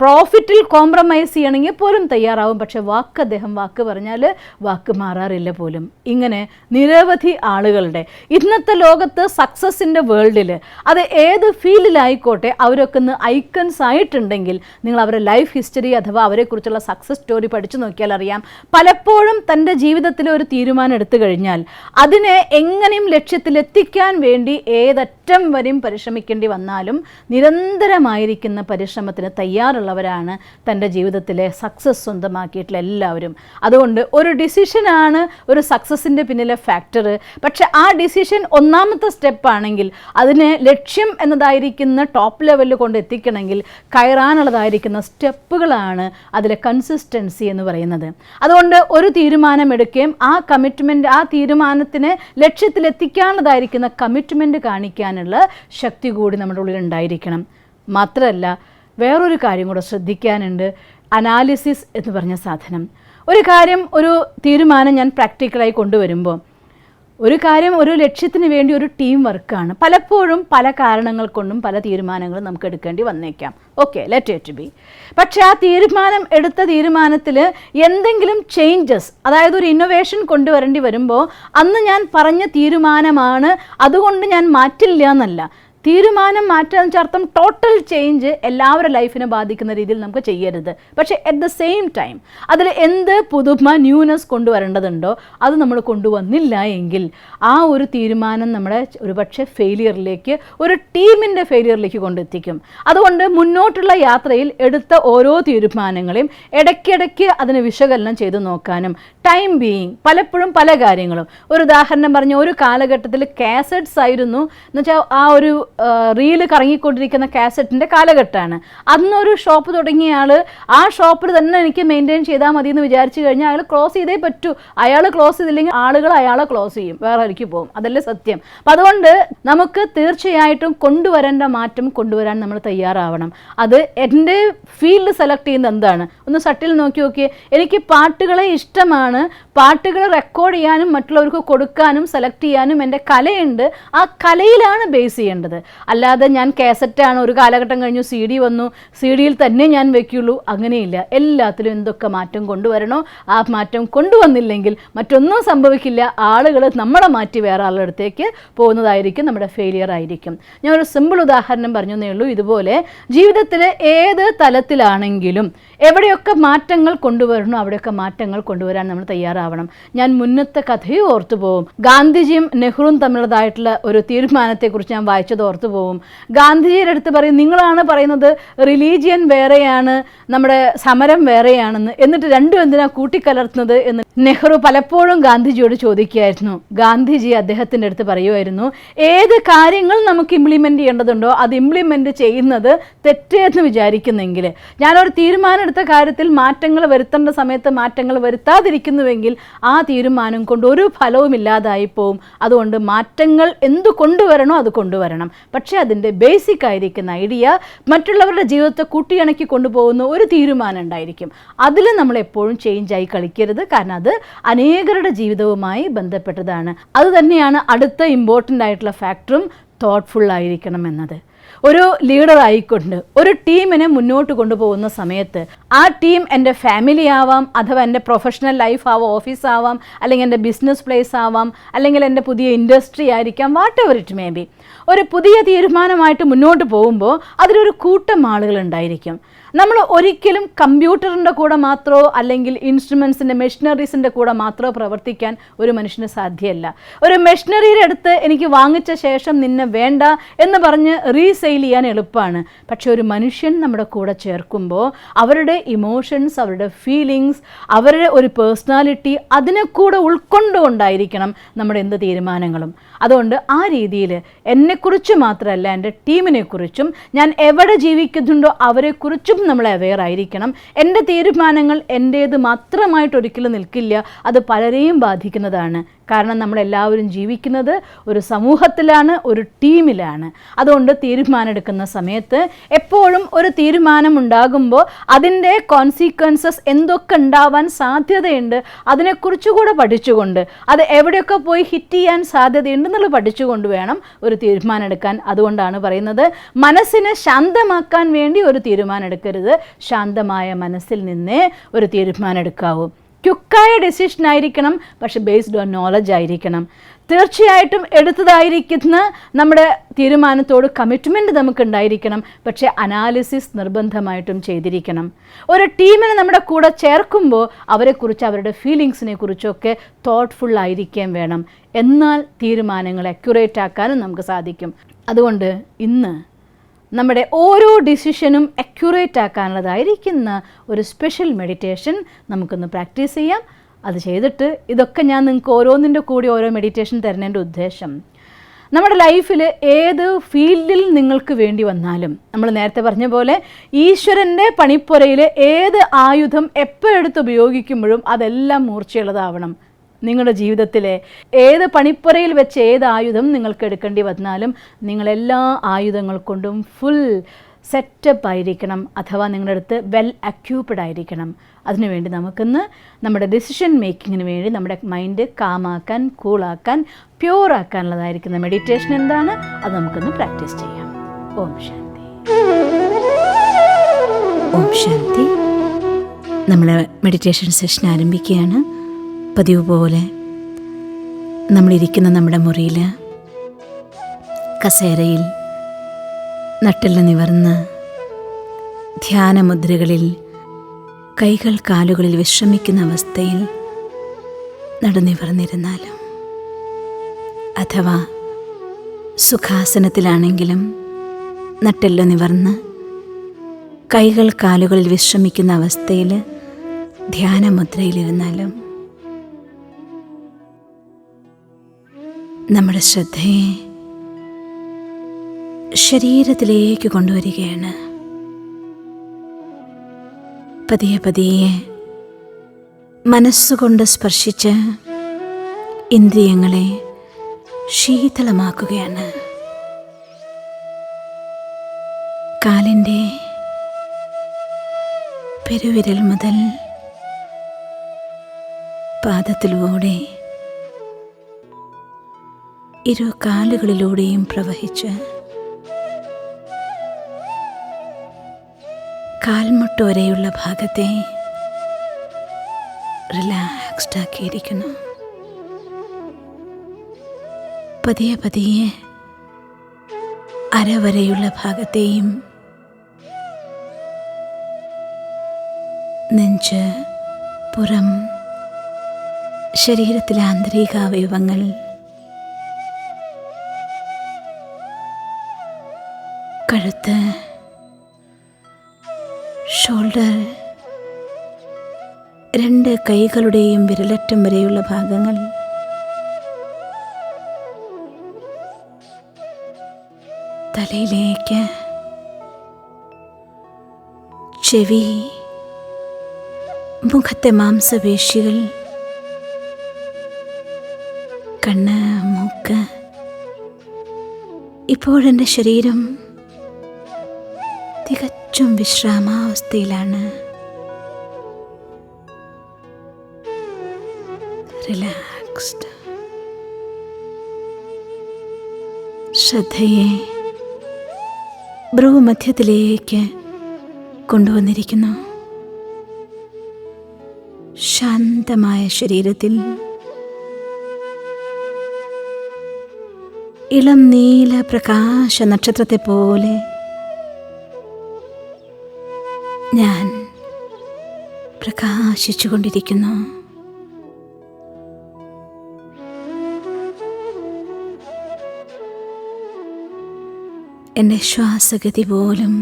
പ്രോഫിറ്റിൽ കോംപ്രമൈസ് ചെയ്യണമെങ്കിൽ പോലും തയ്യാറാവും. പക്ഷെ അദ്ദേഹം വാക്ക് പറഞ്ഞാൽ വാക്ക് മാറാറില്ല പോലും. ഇങ്ങനെ നിരവധി ആളുകളുടെ ഇന്നത്തെ ലോകത്ത് സക്സസിൻ്റെ വേൾഡിൽ, അത് ഏത് ഫീൽഡിലായിക്കോട്ടെ, അവരൊക്കെ ഒന്ന് ഐക്കൺസ് ആയിട്ടുണ്ടെങ്കിൽ നിങ്ങൾ അവരുടെ ലൈഫ് ഹിസ്റ്ററി അഥവാ അവരെക്കുറിച്ചുള്ള സക്സസ് സ്റ്റോറി പഠിച്ചു നോക്കിയാൽ അറിയാം. പലപ്പോഴും തൻ്റെ ജീവിതത്തിൽ ഒരു തീരുമാനം എടുത്തു കഴിഞ്ഞാൽ അതിനെ എങ്ങനെയും ലക്ഷ്യത്തിലെത്തിക്കാൻ വേണ്ടി ഏതറ്റം വരെയും പരിശ്രമിക്കേണ്ടി വന്നാലും നിരന്തരമായിരിക്കുന്ന പരിശ്രമത്തിന് തയ്യാറുള്ളവരാണ് തൻ്റെ ജീവിതത്തിലെ സക്സസ് സ്വന്തമാക്കിയിട്ടുള്ള എല്ലാവരും. അതുകൊണ്ട് ഒരു ഡിസിഷനാണ് ഒരു സക്സസിൻ്റെ പിന്നിലെ ഫാക്ടർ. പക്ഷെ ആ ഡിസിഷൻ ഒന്നാമത്തെ സ്റ്റെപ്പാണെങ്കിൽ അതിനെ ലക്ഷ്യം എന്നതായിരിക്കുന്ന ടോപ്പ് ലെവലിൽ കൊണ്ട് എത്തിക്കണമെങ്കിൽ കയറാനുള്ളതായിരിക്കുന്ന സ്റ്റെപ്പുകളാണ് അതിലെ കൺസിസ്റ്റൻസി എന്ന് പറയുന്നത്. അതുകൊണ്ട് ഒരു തീരുമാനം എടുക്കുകയും ആ കമ്മിറ്റ്മെൻറ്റ്, ആ തീരുമാനത്തിന് ലക്ഷ്യത്തിലെത്തിക്കാനുള്ളതായിരിക്കുന്ന കമ്മിറ്റ്മെൻറ്റ് കാണിക്കാനുള്ള ശക്തി കൂടി നമ്മുടെ ഉള്ളിൽ ഉണ്ടായിരിക്കണം. മാത്രമല്ല വേറൊരു കാര്യം കൂടെ ശ്രദ്ധിക്കാനുണ്ട്, അനാലിസിസ് എന്ന് പറഞ്ഞ സാധനം. ഒരു കാര്യം, ഒരു തീരുമാനം ഞാൻ പ്രാക്ടിക്കലായി കൊണ്ടുവരുമ്പോൾ ഒരു കാര്യം, ഒരു ലക്ഷ്യത്തിന് വേണ്ടി ഒരു ടീം വർക്കാണ്. പലപ്പോഴും പല കാരണങ്ങൾ കൊണ്ടും പല തീരുമാനങ്ങളും നമുക്ക് എടുക്കേണ്ടി വന്നേക്കാം. Okay, let it be. പക്ഷേ ആ എടുത്ത തീരുമാനത്തിൽ എന്തെങ്കിലും ചേഞ്ചസ്, അതായത് ഒരു ഇന്നോവേഷൻ കൊണ്ടുവരേണ്ടി വരുമ്പോൾ അന്ന് ഞാൻ പറഞ്ഞ തീരുമാനമാണ്, അതുകൊണ്ട് ഞാൻ മാറ്റില്ല എന്നല്ല. തീരുമാനം മാറ്റാന്ന് വെച്ചാൽ അർത്ഥം ടോട്ടൽ ചേഞ്ച് എല്ലാവരുടെ ലൈഫിനെ ബാധിക്കുന്ന രീതിയിൽ നമുക്ക് ചെയ്യരുത്. പക്ഷേ അറ്റ് ദ സെയിം ടൈം അതിൽ എന്ത് പുതുമ, ന്യൂനെസ് കൊണ്ടുവരേണ്ടതുണ്ടോ അത് നമ്മൾ കൊണ്ടുവന്നില്ല എങ്കിൽ ആ ഒരു തീരുമാനം നമ്മളെ ഒരുപക്ഷെ ഫെയിലിയറിലേക്ക്, ഒരു ടീമിൻ്റെ ഫെയിലിയറിലേക്ക് കൊണ്ടെത്തിക്കും. അതുകൊണ്ട് മുന്നോട്ടുള്ള യാത്രയിൽ എടുത്ത ഓരോ തീരുമാനങ്ങളെയും ഇടയ്ക്കിടയ്ക്ക് അതിനെ വിശകലനം ചെയ്ത് നോക്കാനും, ടൈം ബീയിങ് പലപ്പോഴും പല കാര്യങ്ങളും, ഒരു ഉദാഹരണം പറഞ്ഞ ഒരു കാലഘട്ടത്തിൽ കാസറ്റ്സ് ആയിരുന്നു എന്നുവെച്ചാൽ ആ ഒരു റീല് കറങ്ങിക്കൊണ്ടിരിക്കുന്ന കാസറ്റിൻ്റെ കാലഘട്ടമാണ്. അന്നൊരു ഷോപ്പ് തുടങ്ങിയ ആൾ ആ ഷോപ്പിൽ തന്നെ എനിക്ക് മെയിൻറ്റെയിൻ ചെയ്താൽ മതി എന്ന് വിചാരിച്ചു കഴിഞ്ഞാൽ അയാൾ ക്ലോസ് ചെയ്തേ പറ്റൂ. അയാൾ ക്ലോസ് ചെയ്തില്ലെങ്കിൽ ആളുകൾ അയാളെ ക്ലോസ് ചെയ്യും, വേറെ ആയിരിക്കും പോകും. അതല്ലേ സത്യം. അപ്പം അതുകൊണ്ട് നമുക്ക് തീർച്ചയായിട്ടും കൊണ്ടുവരേണ്ട മാറ്റം കൊണ്ടുവരാൻ നമ്മൾ തയ്യാറാവണം. അത് എൻ്റെ ഫീൽഡ് സെലക്ട് ചെയ്യുന്നത് എന്താണ്, ഒന്ന് സട്ടിൽ നോക്കിയേ. എനിക്ക് പാട്ടുകളെ ഇഷ്ടമാണ്, പാട്ടുകൾ റെക്കോർഡ് ചെയ്യാനും മറ്റുള്ളവർക്ക് കൊടുക്കാനും സെലക്ട് ചെയ്യാനും എൻ്റെ കലയുണ്ട്. ആ കലയിലാണ് ബേസ് ചെയ്യേണ്ടത്. അല്ലാതെ ഞാൻ കാസറ്റാണ്, ഒരു കാലഘട്ടം കഴിഞ്ഞു സി ഡി വന്നു, സി ഡിയിൽ തന്നെ ഞാൻ വെക്കുള്ളൂ, അങ്ങനെയില്ല. എല്ലാത്തിലും എന്തൊക്കെ മാറ്റം കൊണ്ടുവരണോ ആ മാറ്റം കൊണ്ടുവന്നില്ലെങ്കിൽ മറ്റൊന്നും സംഭവിക്കില്ല. ആളുകൾ നമ്മളെ മാറ്റി വേറെ ആളുടെ അടുത്തേക്ക് പോകുന്നതായിരിക്കും, നമ്മുടെ ഫെയിലിയർ ആയിരിക്കും. ഞാൻ ഒരു സിമ്പിൾ ഉദാഹരണം പറഞ്ഞേ ഉള്ളൂ. ഇതുപോലെ ജീവിതത്തിൽ ഏത് തലത്തിലാണെങ്കിലും എവിടെയൊക്കെ മാറ്റങ്ങൾ കൊണ്ടുവരണോ അവിടെയൊക്കെ മാറ്റങ്ങൾ കൊണ്ടുവരാൻ നമ്മൾ തയ്യാറാവണം. ഞാൻ മുന്നത്തെ കഥയും ഓർത്തു പോവും. ഗാന്ധിജിയും നെഹ്റുവും തമ്മിലുള്ളതായിട്ടുള്ള ഒരു തീരുമാനത്തെക്കുറിച്ച് ഞാൻ വായിച്ചത് ഓർത്തു പോവും. ഗാന്ധിജിയുടെ അടുത്ത് പറയും, നിങ്ങളാണ് പറയുന്നത് റിലീജിയൻ വേറെയാണ്, നമ്മുടെ സമരം വേറെയാണെന്ന്, എന്നിട്ട് രണ്ടും എന്തിനാ കൂട്ടിക്കലർത്തുന്നത് എന്ന് നെഹ്റു പലപ്പോഴും ഗാന്ധിജിയോട് ചോദിക്കുകയായിരുന്നു. ഗാന്ധിജി അദ്ദേഹത്തിൻ്റെ അടുത്ത് പറയുമായിരുന്നു, ഏത് കാര്യങ്ങൾ നമുക്ക് ഇംപ്ലിമെൻ്റ് ചെയ്യേണ്ടതുണ്ടോ അത് ഇംപ്ലിമെൻ്റ് ചെയ്യുന്നത് തെറ്റെന്ന് വിചാരിക്കുന്നെങ്കിൽ, ഞാനൊരു തീരുമാനം എടുത്ത കാര്യത്തിൽ മാറ്റങ്ങൾ വരുത്തേണ്ട സമയത്ത് മാറ്റങ്ങൾ വരുത്താതിരിക്കുന്നുവെങ്കിൽ ആ തീരുമാനം കൊണ്ട് ഒരു ഫലവും ഇല്ലാതായി പോവും. അതുകൊണ്ട് മാറ്റങ്ങൾ എന്തു കൊണ്ടുവരണോ അത് കൊണ്ടുവരണം. പക്ഷേ അതിൻ്റെ ബേസിക് ആയിരിക്കുന്ന ഐഡിയ മറ്റുള്ളവരുടെ ജീവിതത്തെ കൂട്ടിയിണക്കി കൊണ്ടുപോകുന്ന ഒരു തീരുമാനം ഉണ്ടായിരിക്കും. അതിൽ നമ്മൾ എപ്പോഴും ചേഞ്ചായി കളിക്കരുത്. കാരണം അത് അനേകരുടെ ജീവിതവുമായി ബന്ധപ്പെട്ടതാണ്. അതുതന്നെയാണ് അടുത്ത ഇമ്പോർട്ടൻ്റ് ആയിട്ടുള്ള ഫാക്ടറും, തോട്ട്ഫുൾ ആയിരിക്കണം എന്നത്. ഒരു ലീഡർ ആയിക്കൊണ്ട് ഒരു ടീമിനെ മുന്നോട്ട് കൊണ്ടുപോകുന്ന സമയത്ത് ആ ടീം എൻ്റെ ഫാമിലി ആവാം, അഥവാ എൻ്റെ പ്രൊഫഷണൽ ലൈഫ് ആവാം, ഓഫീസ് ആവാം, അല്ലെങ്കിൽ എൻ്റെ ബിസിനസ് പ്ലേസ് ആവാം, അല്ലെങ്കിൽ എൻ്റെ പുതിയ ഇൻഡസ്ട്രി ആയിരിക്കാം, what ever it may be. ഒരു പുതിയ തീരുമാനമായിട്ട് മുന്നോട്ട് പോകുമ്പോൾ അതിലൊരു കൂട്ടം ആളുകൾ ഉണ്ടായിരിക്കും. നമ്മൾ ഒരിക്കലും കമ്പ്യൂട്ടറിൻ്റെ കൂടെ മാത്രമോ അല്ലെങ്കിൽ ഇൻസ്ട്രുമെൻസിൻ്റെ, മെഷീനറീസിൻ്റെ കൂടെ മാത്രമോ പ്രവർത്തിക്കാൻ ഒരു മനുഷ്യന് സാധ്യമല്ല. ഒരു മെഷീനറിയുടെ അടുത്ത് എനിക്ക് വാങ്ങിച്ച ശേഷം നിന്നെ വേണ്ട എന്ന് പറഞ്ഞ് റീസെയിൽ ചെയ്യാൻ എളുപ്പമാണ്. പക്ഷെ ഒരു മനുഷ്യൻ നമ്മുടെ കൂടെ ചേർക്കുമ്പോൾ അവരുടെ ഇമോഷൻസ്, അവരുടെ ഫീലിങ്സ്, അവരുടെ ഒരു പേഴ്സണാലിറ്റി അതിനെ കൂടെ ഉൾക്കൊണ്ടുകൊണ്ടായിരിക്കണം നമ്മുടെ എന്ത് തീരുമാനങ്ങളും. അതുകൊണ്ട് ആ രീതിയിൽ എന്നെക്കുറിച്ച് മാത്രമല്ല എൻ്റെ ടീമിനെക്കുറിച്ചും, ഞാൻ എവിടെ ജീവിക്കുന്നുണ്ടോ അവരെക്കുറിച്ചും നമ്മൾ അവെയർ ആയിരിക്കണം. എൻ്റെ തീരുമാനങ്ങൾ എൻ്റേത് മാത്രമായിട്ട് ഒരിക്കലും നിൽക്കില്ല, അത് പലരെയും ബാധിക്കുന്നതാണ്. കാരണം നമ്മളെല്ലാവരും ജീവിക്കുന്നത് ഒരു സമൂഹത്തിലാണ്, ഒരു ടീമിലാണ്. അതുകൊണ്ട് തീരുമാനം എടുക്കുന്ന സമയത്ത് എപ്പോഴും ഒരു തീരുമാനം ഉണ്ടാകുമ്പോൾ അതിൻ്റെ കോൺസിക്വൻസസ് എന്തൊക്കെ ഉണ്ടാവാൻ സാധ്യതയുണ്ട് അതിനെക്കുറിച്ചുകൂടെ പഠിച്ചുകൊണ്ട്, അത് എവിടെയൊക്കെ പോയി ഹിറ്റ് ചെയ്യാൻ സാധ്യതയുണ്ടെന്നുള്ളത് പഠിച്ചുകൊണ്ട് വേണം ഒരു തീരുമാനം എടുക്കാൻ. അതുകൊണ്ടാണ് പറയുന്നത്, മനസ്സിനെ ശാന്തമാക്കാൻ വേണ്ടി ഒരു തീരുമാനം എടുക്കരുത്, ശാന്തമായ മനസ്സിൽ നിന്നേ ഒരു തീരുമാനം എടുക്കാവൂ. ക്വിക്കായ ഡെസിഷൻ ആയിരിക്കണം, പക്ഷെ ബേസ്ഡ് ഓൺ നോളജ് ആയിരിക്കണം. തീർച്ചയായിട്ടും എടുത്തതായിരിക്കുന്ന നമ്മുടെ തീരുമാനത്തോട് കമ്മിറ്റ്മെൻറ്റ് നമുക്കുണ്ടായിരിക്കണം, പക്ഷേ അനാലിസിസ് നിർബന്ധമായിട്ടും ചെയ്തിരിക്കണം. ഒരു ടീമിനെ നമ്മുടെ കൂടെ ചേർക്കുമ്പോൾ അവരെക്കുറിച്ച്, അവരുടെ ഫീലിങ്സിനെ കുറിച്ചൊക്കെ തോട്ട്ഫുൾ ആയിരിക്കാൻ വേണം. എന്നാൽ തീരുമാനങ്ങൾ അക്യുറേറ്റ് ആക്കാനും നമുക്ക് സാധിക്കും. അതുകൊണ്ട് ഇന്ന് നമ്മുടെ ഓരോ ഡിസിഷനും അക്യുറേറ്റ് ആക്കാനുള്ളതായിരിക്കുന്ന ഒരു സ്പെഷ്യൽ മെഡിറ്റേഷൻ നമുക്കൊന്ന് പ്രാക്ടീസ് ചെയ്യാം. അത് ചെയ്തിട്ട് ഇതൊക്കെ ഞാൻ നിങ്ങൾക്ക് ഓരോന്നിൻ്റെ കൂടി ഓരോ മെഡിറ്റേഷൻ തരുന്നതിൻ്റെ ഉദ്ദേശം, നമ്മുടെ ലൈഫിൽ ഏത് ഫീൽഡിൽ നിങ്ങൾക്ക് വേണ്ടി വന്നാലും നമ്മൾ നേരത്തെ പറഞ്ഞ പോലെ ഈശ്വരൻ്റെ പണിപ്പുരയിൽ ഏത് ആയുധം എപ്പോഴെടുത്ത് ഉപയോഗിക്കുമ്പോഴും അതെല്ലാം മൂർച്ചയുള്ളതാവണം. നിങ്ങളുടെ ജീവിതത്തിലെ ഏത് പണിപ്പുരയിൽ വെച്ച് ഏത് ആയുധം നിങ്ങൾക്ക് എടുക്കേണ്ടി വന്നാലും നിങ്ങളെല്ലാ ആയുധങ്ങൾ കൊണ്ടും ഫുൾ സെറ്റപ്പ് ആയിരിക്കണം, അഥവാ നിങ്ങളുടെ അടുത്ത് വെൽ അക്യൂപ്ഡ് ആയിരിക്കണം. അതിനുവേണ്ടി നമുക്കിന്ന് നമ്മുടെ ഡിസിഷൻ മേക്കിങ്ങിന് വേണ്ടി നമ്മുടെ മൈൻഡ് കാമാക്കാൻ, കൂളാക്കാൻ, പ്യൂറാക്കാനുള്ളതായിരിക്കുന്ന മെഡിറ്റേഷൻ എന്താണ് അത് നമുക്കൊന്ന് പ്രാക്ടീസ് ചെയ്യാം. ഓം ശാന്തി. ഓം ശാന്തി. നമ്മൾ മെഡിറ്റേഷൻ സെഷൻ ആരംഭിക്കുകയാണ്. പതിവ് പോലെ നമ്മളിരിക്കുന്ന നമ്മുടെ മുറിയിൽ കസേരയിൽ നട്ടെല്ല് നിവർന്ന് ധ്യാനമുദ്രകളിൽ കൈകൾ കാലുകളിൽ വിശ്രമിക്കുന്ന അവസ്ഥയിൽ നടുനിവർന്നിരുന്നാലും, അഥവാ സുഖാസനത്തിലാണെങ്കിലും നട്ടെല്ല് നിവർന്ന് കൈകൾ കാലുകളിൽ വിശ്രമിക്കുന്ന അവസ്ഥയിൽ ധ്യാനമുദ്രയിലിരുന്നാലും നമ്മുടെ ശ്രദ്ധയെ ശരീരത്തിലേക്ക് കൊണ്ടുവരികയാണ്. പതിയെ പതിയെ മനസ്സുകൊണ്ട് സ്പർശിച്ച് ഇന്ദ്രിയങ്ങളെ ശീതളമാക്കുകയാണ്. കാലിൻ്റെ പെരുവിരൽ മുതൽ പാദത്തിലൂടെ ഇരു കാലുകളിലൂടെയും പ്രവഹിച്ച് കാൽമുട്ട് വരെയുള്ള ഭാഗത്തെ റിലാക്സ്ഡ് ആക്കിയിരിക്കുന്നു. പതിയെ പതിയെ അരവരെയുള്ള ഭാഗത്തെയും നെഞ്ച്, പുറം, ശരീരത്തിലെ ആന്തരിക അവയവങ്ങൾ, കഴുത്ത്, ഷോൾഡർ, രണ്ട് കൈകളുടെയും വിരലറ്റം വരെയുള്ള ഭാഗങ്ങൾ, തലയിലേക്ക്, ചെവി, മുഖത്തെ മാംസപേശികൾ, കണ്ണ്, മൂക്ക്. ഇപ്പോഴെൻ്റെ ശരീരം തികച്ചും വിശ്രാമാവസ്ഥയിലാണ്. റിലാക്സ്ഡ്. ശ്രദ്ധയെ ഭ്രൂമധ്യത്തിലേക്ക് കൊണ്ടുവന്നിരിക്കുന്നു. ശാന്തമായ ശരീരത്തിൽ ഇളം നീല പ്രകാശ നക്ഷത്രത്തെ പോലെ ഞാൻ പ്രകാശിച്ചു കൊണ്ടിരിക്കുന്നു. എൻ്റെ ശ്വാസഗതി പോലും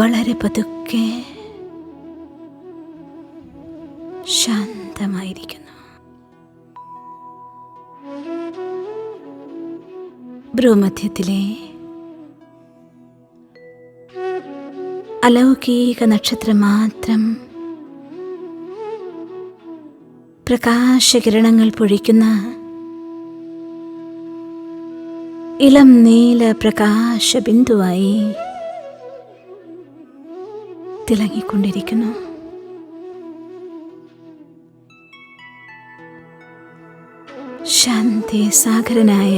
വളരെ പതുക്കെ ശാന്തമായിരിക്കുന്നു. ഭ്രൂമധ്യത്തിലെ അലൗകിക നക്ഷത്രം മാത്രം പ്രകാശകിരണങ്ങൾ പൊഴിക്കുന്ന ഇളം നീല പ്രകാശബിന്ദുവായി തിളങ്ങിക്കൊണ്ടിരിക്കുന്നു. ശാന്തി സാഗരനായ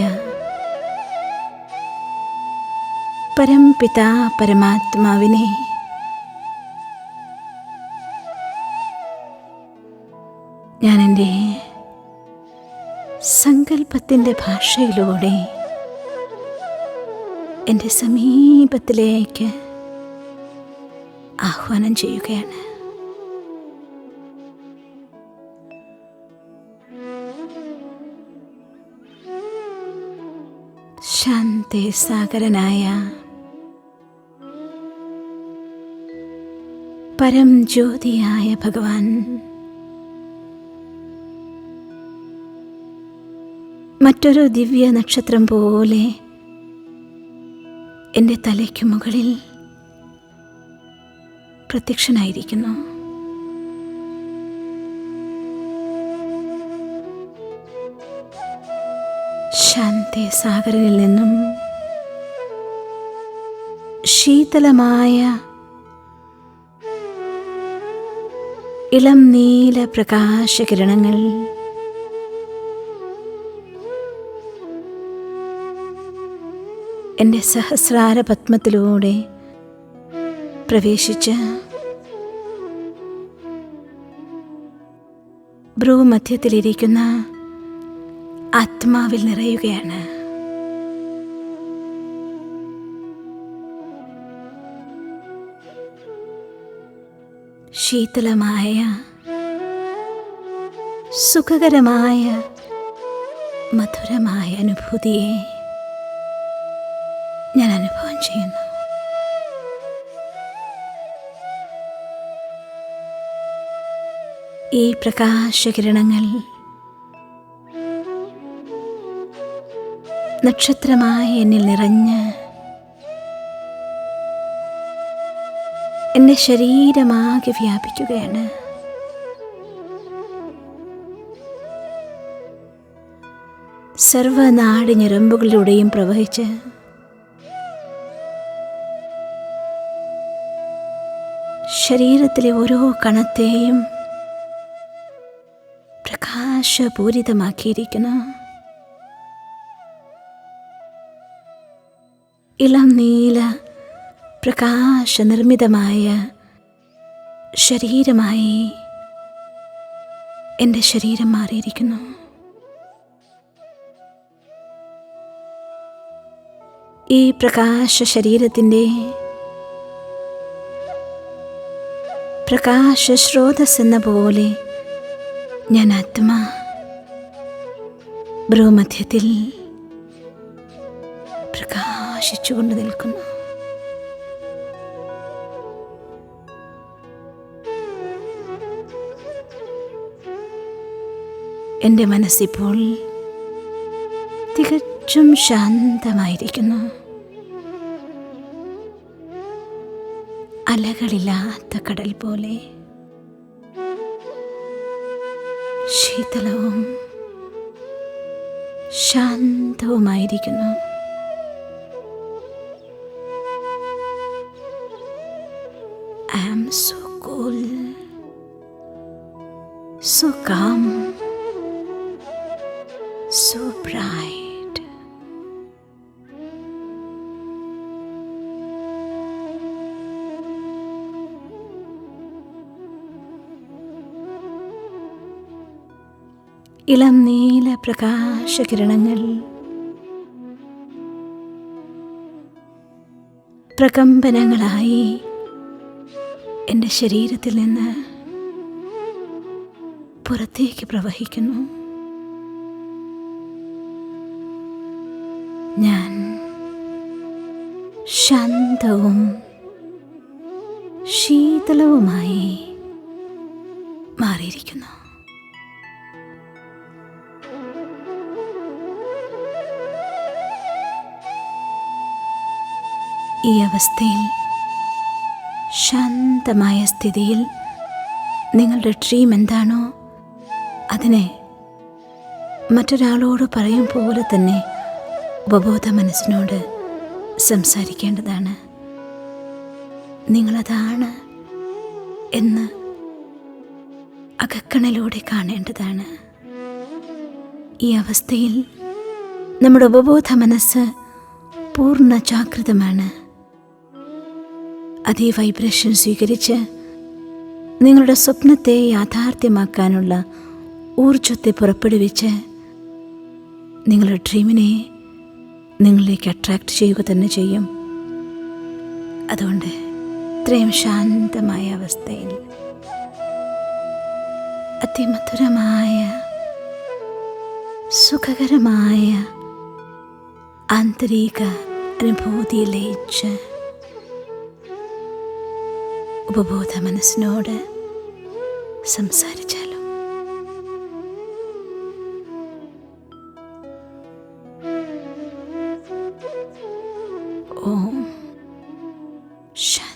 പരംപിതാ പരമാത്മാവിനെ ഞാൻ എൻ്റെ സങ്കല്പത്തിൻ്റെ ഭാഷയിലൂടെ എൻ്റെ സമീപത്തിലേക്ക് ആഹ്വാനം ചെയ്യുകയാണ്. ശാന്ത ശാന്തസാഗരനായ പരം ജ്യോതിയായ ഭഗവാൻ മറ്റൊരു ദിവ്യ നക്ഷത്രം പോലെ എൻ്റെ തലയ്ക്കു മുകളിൽ പ്രത്യക്ഷനായിരിക്കുന്നു. ശാന്തസാഗരനിൽ നിന്നും ശീതളമായ ഇളം നീല പ്രകാശകിരണങ്ങൾ എൻ്റെ സഹസ്രാര പത്മത്തിലൂടെ പ്രവേശിച്ച് ഭ്രൂമധ്യത്തിലിരിക്കുന്ന ആത്മാവിൽ നിറയുകയാണ്. ശീതളമായ സുഖകരമായ മധുരമായ അനുഭൂതിയെ ഞാൻ അനുഭവം ചെയ്യുന്നു. ഈ പ്രകാശകിരണങ്ങൾ നക്ഷത്രമായി എന്നിൽ നിറഞ്ഞ് എൻ്റെ ശരീരമാകെ വ്യാപിക്കുകയാണ്. സർവനാഡിഞരമ്പുകളിലൂടെയും പ്രവഹിച്ച് ശരീരത്തിലെ ഓരോ കണത്തെയും പ്രകാശപൂരിതമാക്കിയിരിക്കുന്നു. ഇളം നീല പ്രകാശനിർമ്മിതമായ ശരീരമായി എൻ്റെ ശരീരം മാറിയിരിക്കുന്നു. ഈ പ്രകാശ ശരീരത്തിൻ്റെ പ്രകാശ സ്രോതസ് എന്ന പോലെ ഞാൻ ആത്മാ ഭ്രൂമധ്യത്തിൽ പ്രകാശിച്ചുകൊണ്ട് നിൽക്കുന്നു. എൻ്റെ മനസ്സിപ്പോൾ തികച്ചും ശാന്തമായിരിക്കുന്നു. അലകളില്ലാത്ത കടൽ പോലെ ശീതളവും ശാന്തവുമായിരിക്കുന്നു. I am so cool, so calm, so bright. ഇളം നീല പ്രകാശകിരണങ്ങൾ പ്രകമ്പനങ്ങളായി എൻ്റെ ശരീരത്തിൽ നിന്ന് പുറത്തേക്ക് പ്രവഹിക്കുന്നു. ഞാൻ ശാന്തവും ശീതളവുമായി മാറിയിരിക്കുന്നു. ഈ അവസ്ഥയിൽ, ശാന്തമായ സ്ഥിതിയിൽ നിങ്ങളുടെ ഡ്രീം എന്താണോ അതിനെ മറ്റൊരാളോട് പറയും പോലെ തന്നെ ഉപബോധ മനസ്സിനോട് സംസാരിക്കേണ്ടതാണ്. നിങ്ങളതാണ് എന്ന് അകക്കണ്ണിലൂടെ കാണേണ്ടതാണ്. ഈ അവസ്ഥയിൽ നമ്മുടെ ഉപബോധ മനസ്സ് പൂർണ്ണ ജാഗ്രതമാണ്. അതേ വൈബ്രേഷൻ സ്വീകരിച്ച് നിങ്ങളുടെ സ്വപ്നത്തെ യാഥാർത്ഥ്യമാക്കാനുള്ള ഊർജത്തെ പുറപ്പെടുവിച്ച് നിങ്ങളുടെ ഡ്രീമിനെ നിങ്ങളിലേക്ക് അട്രാക്റ്റ് ചെയ്യുക തന്നെ ചെയ്യും. അതുകൊണ്ട് ഇത്രയും ശാന്തമായ അവസ്ഥയിൽ അതിമധുരമായ സുഖകരമായ ആന്തരിക അനുഭൂതിയിൽ ലയിച്ച് ഉപബോധ മനസ്സിനോട് സംസാരിച്ചാലോ? ഓം ശാന്തി.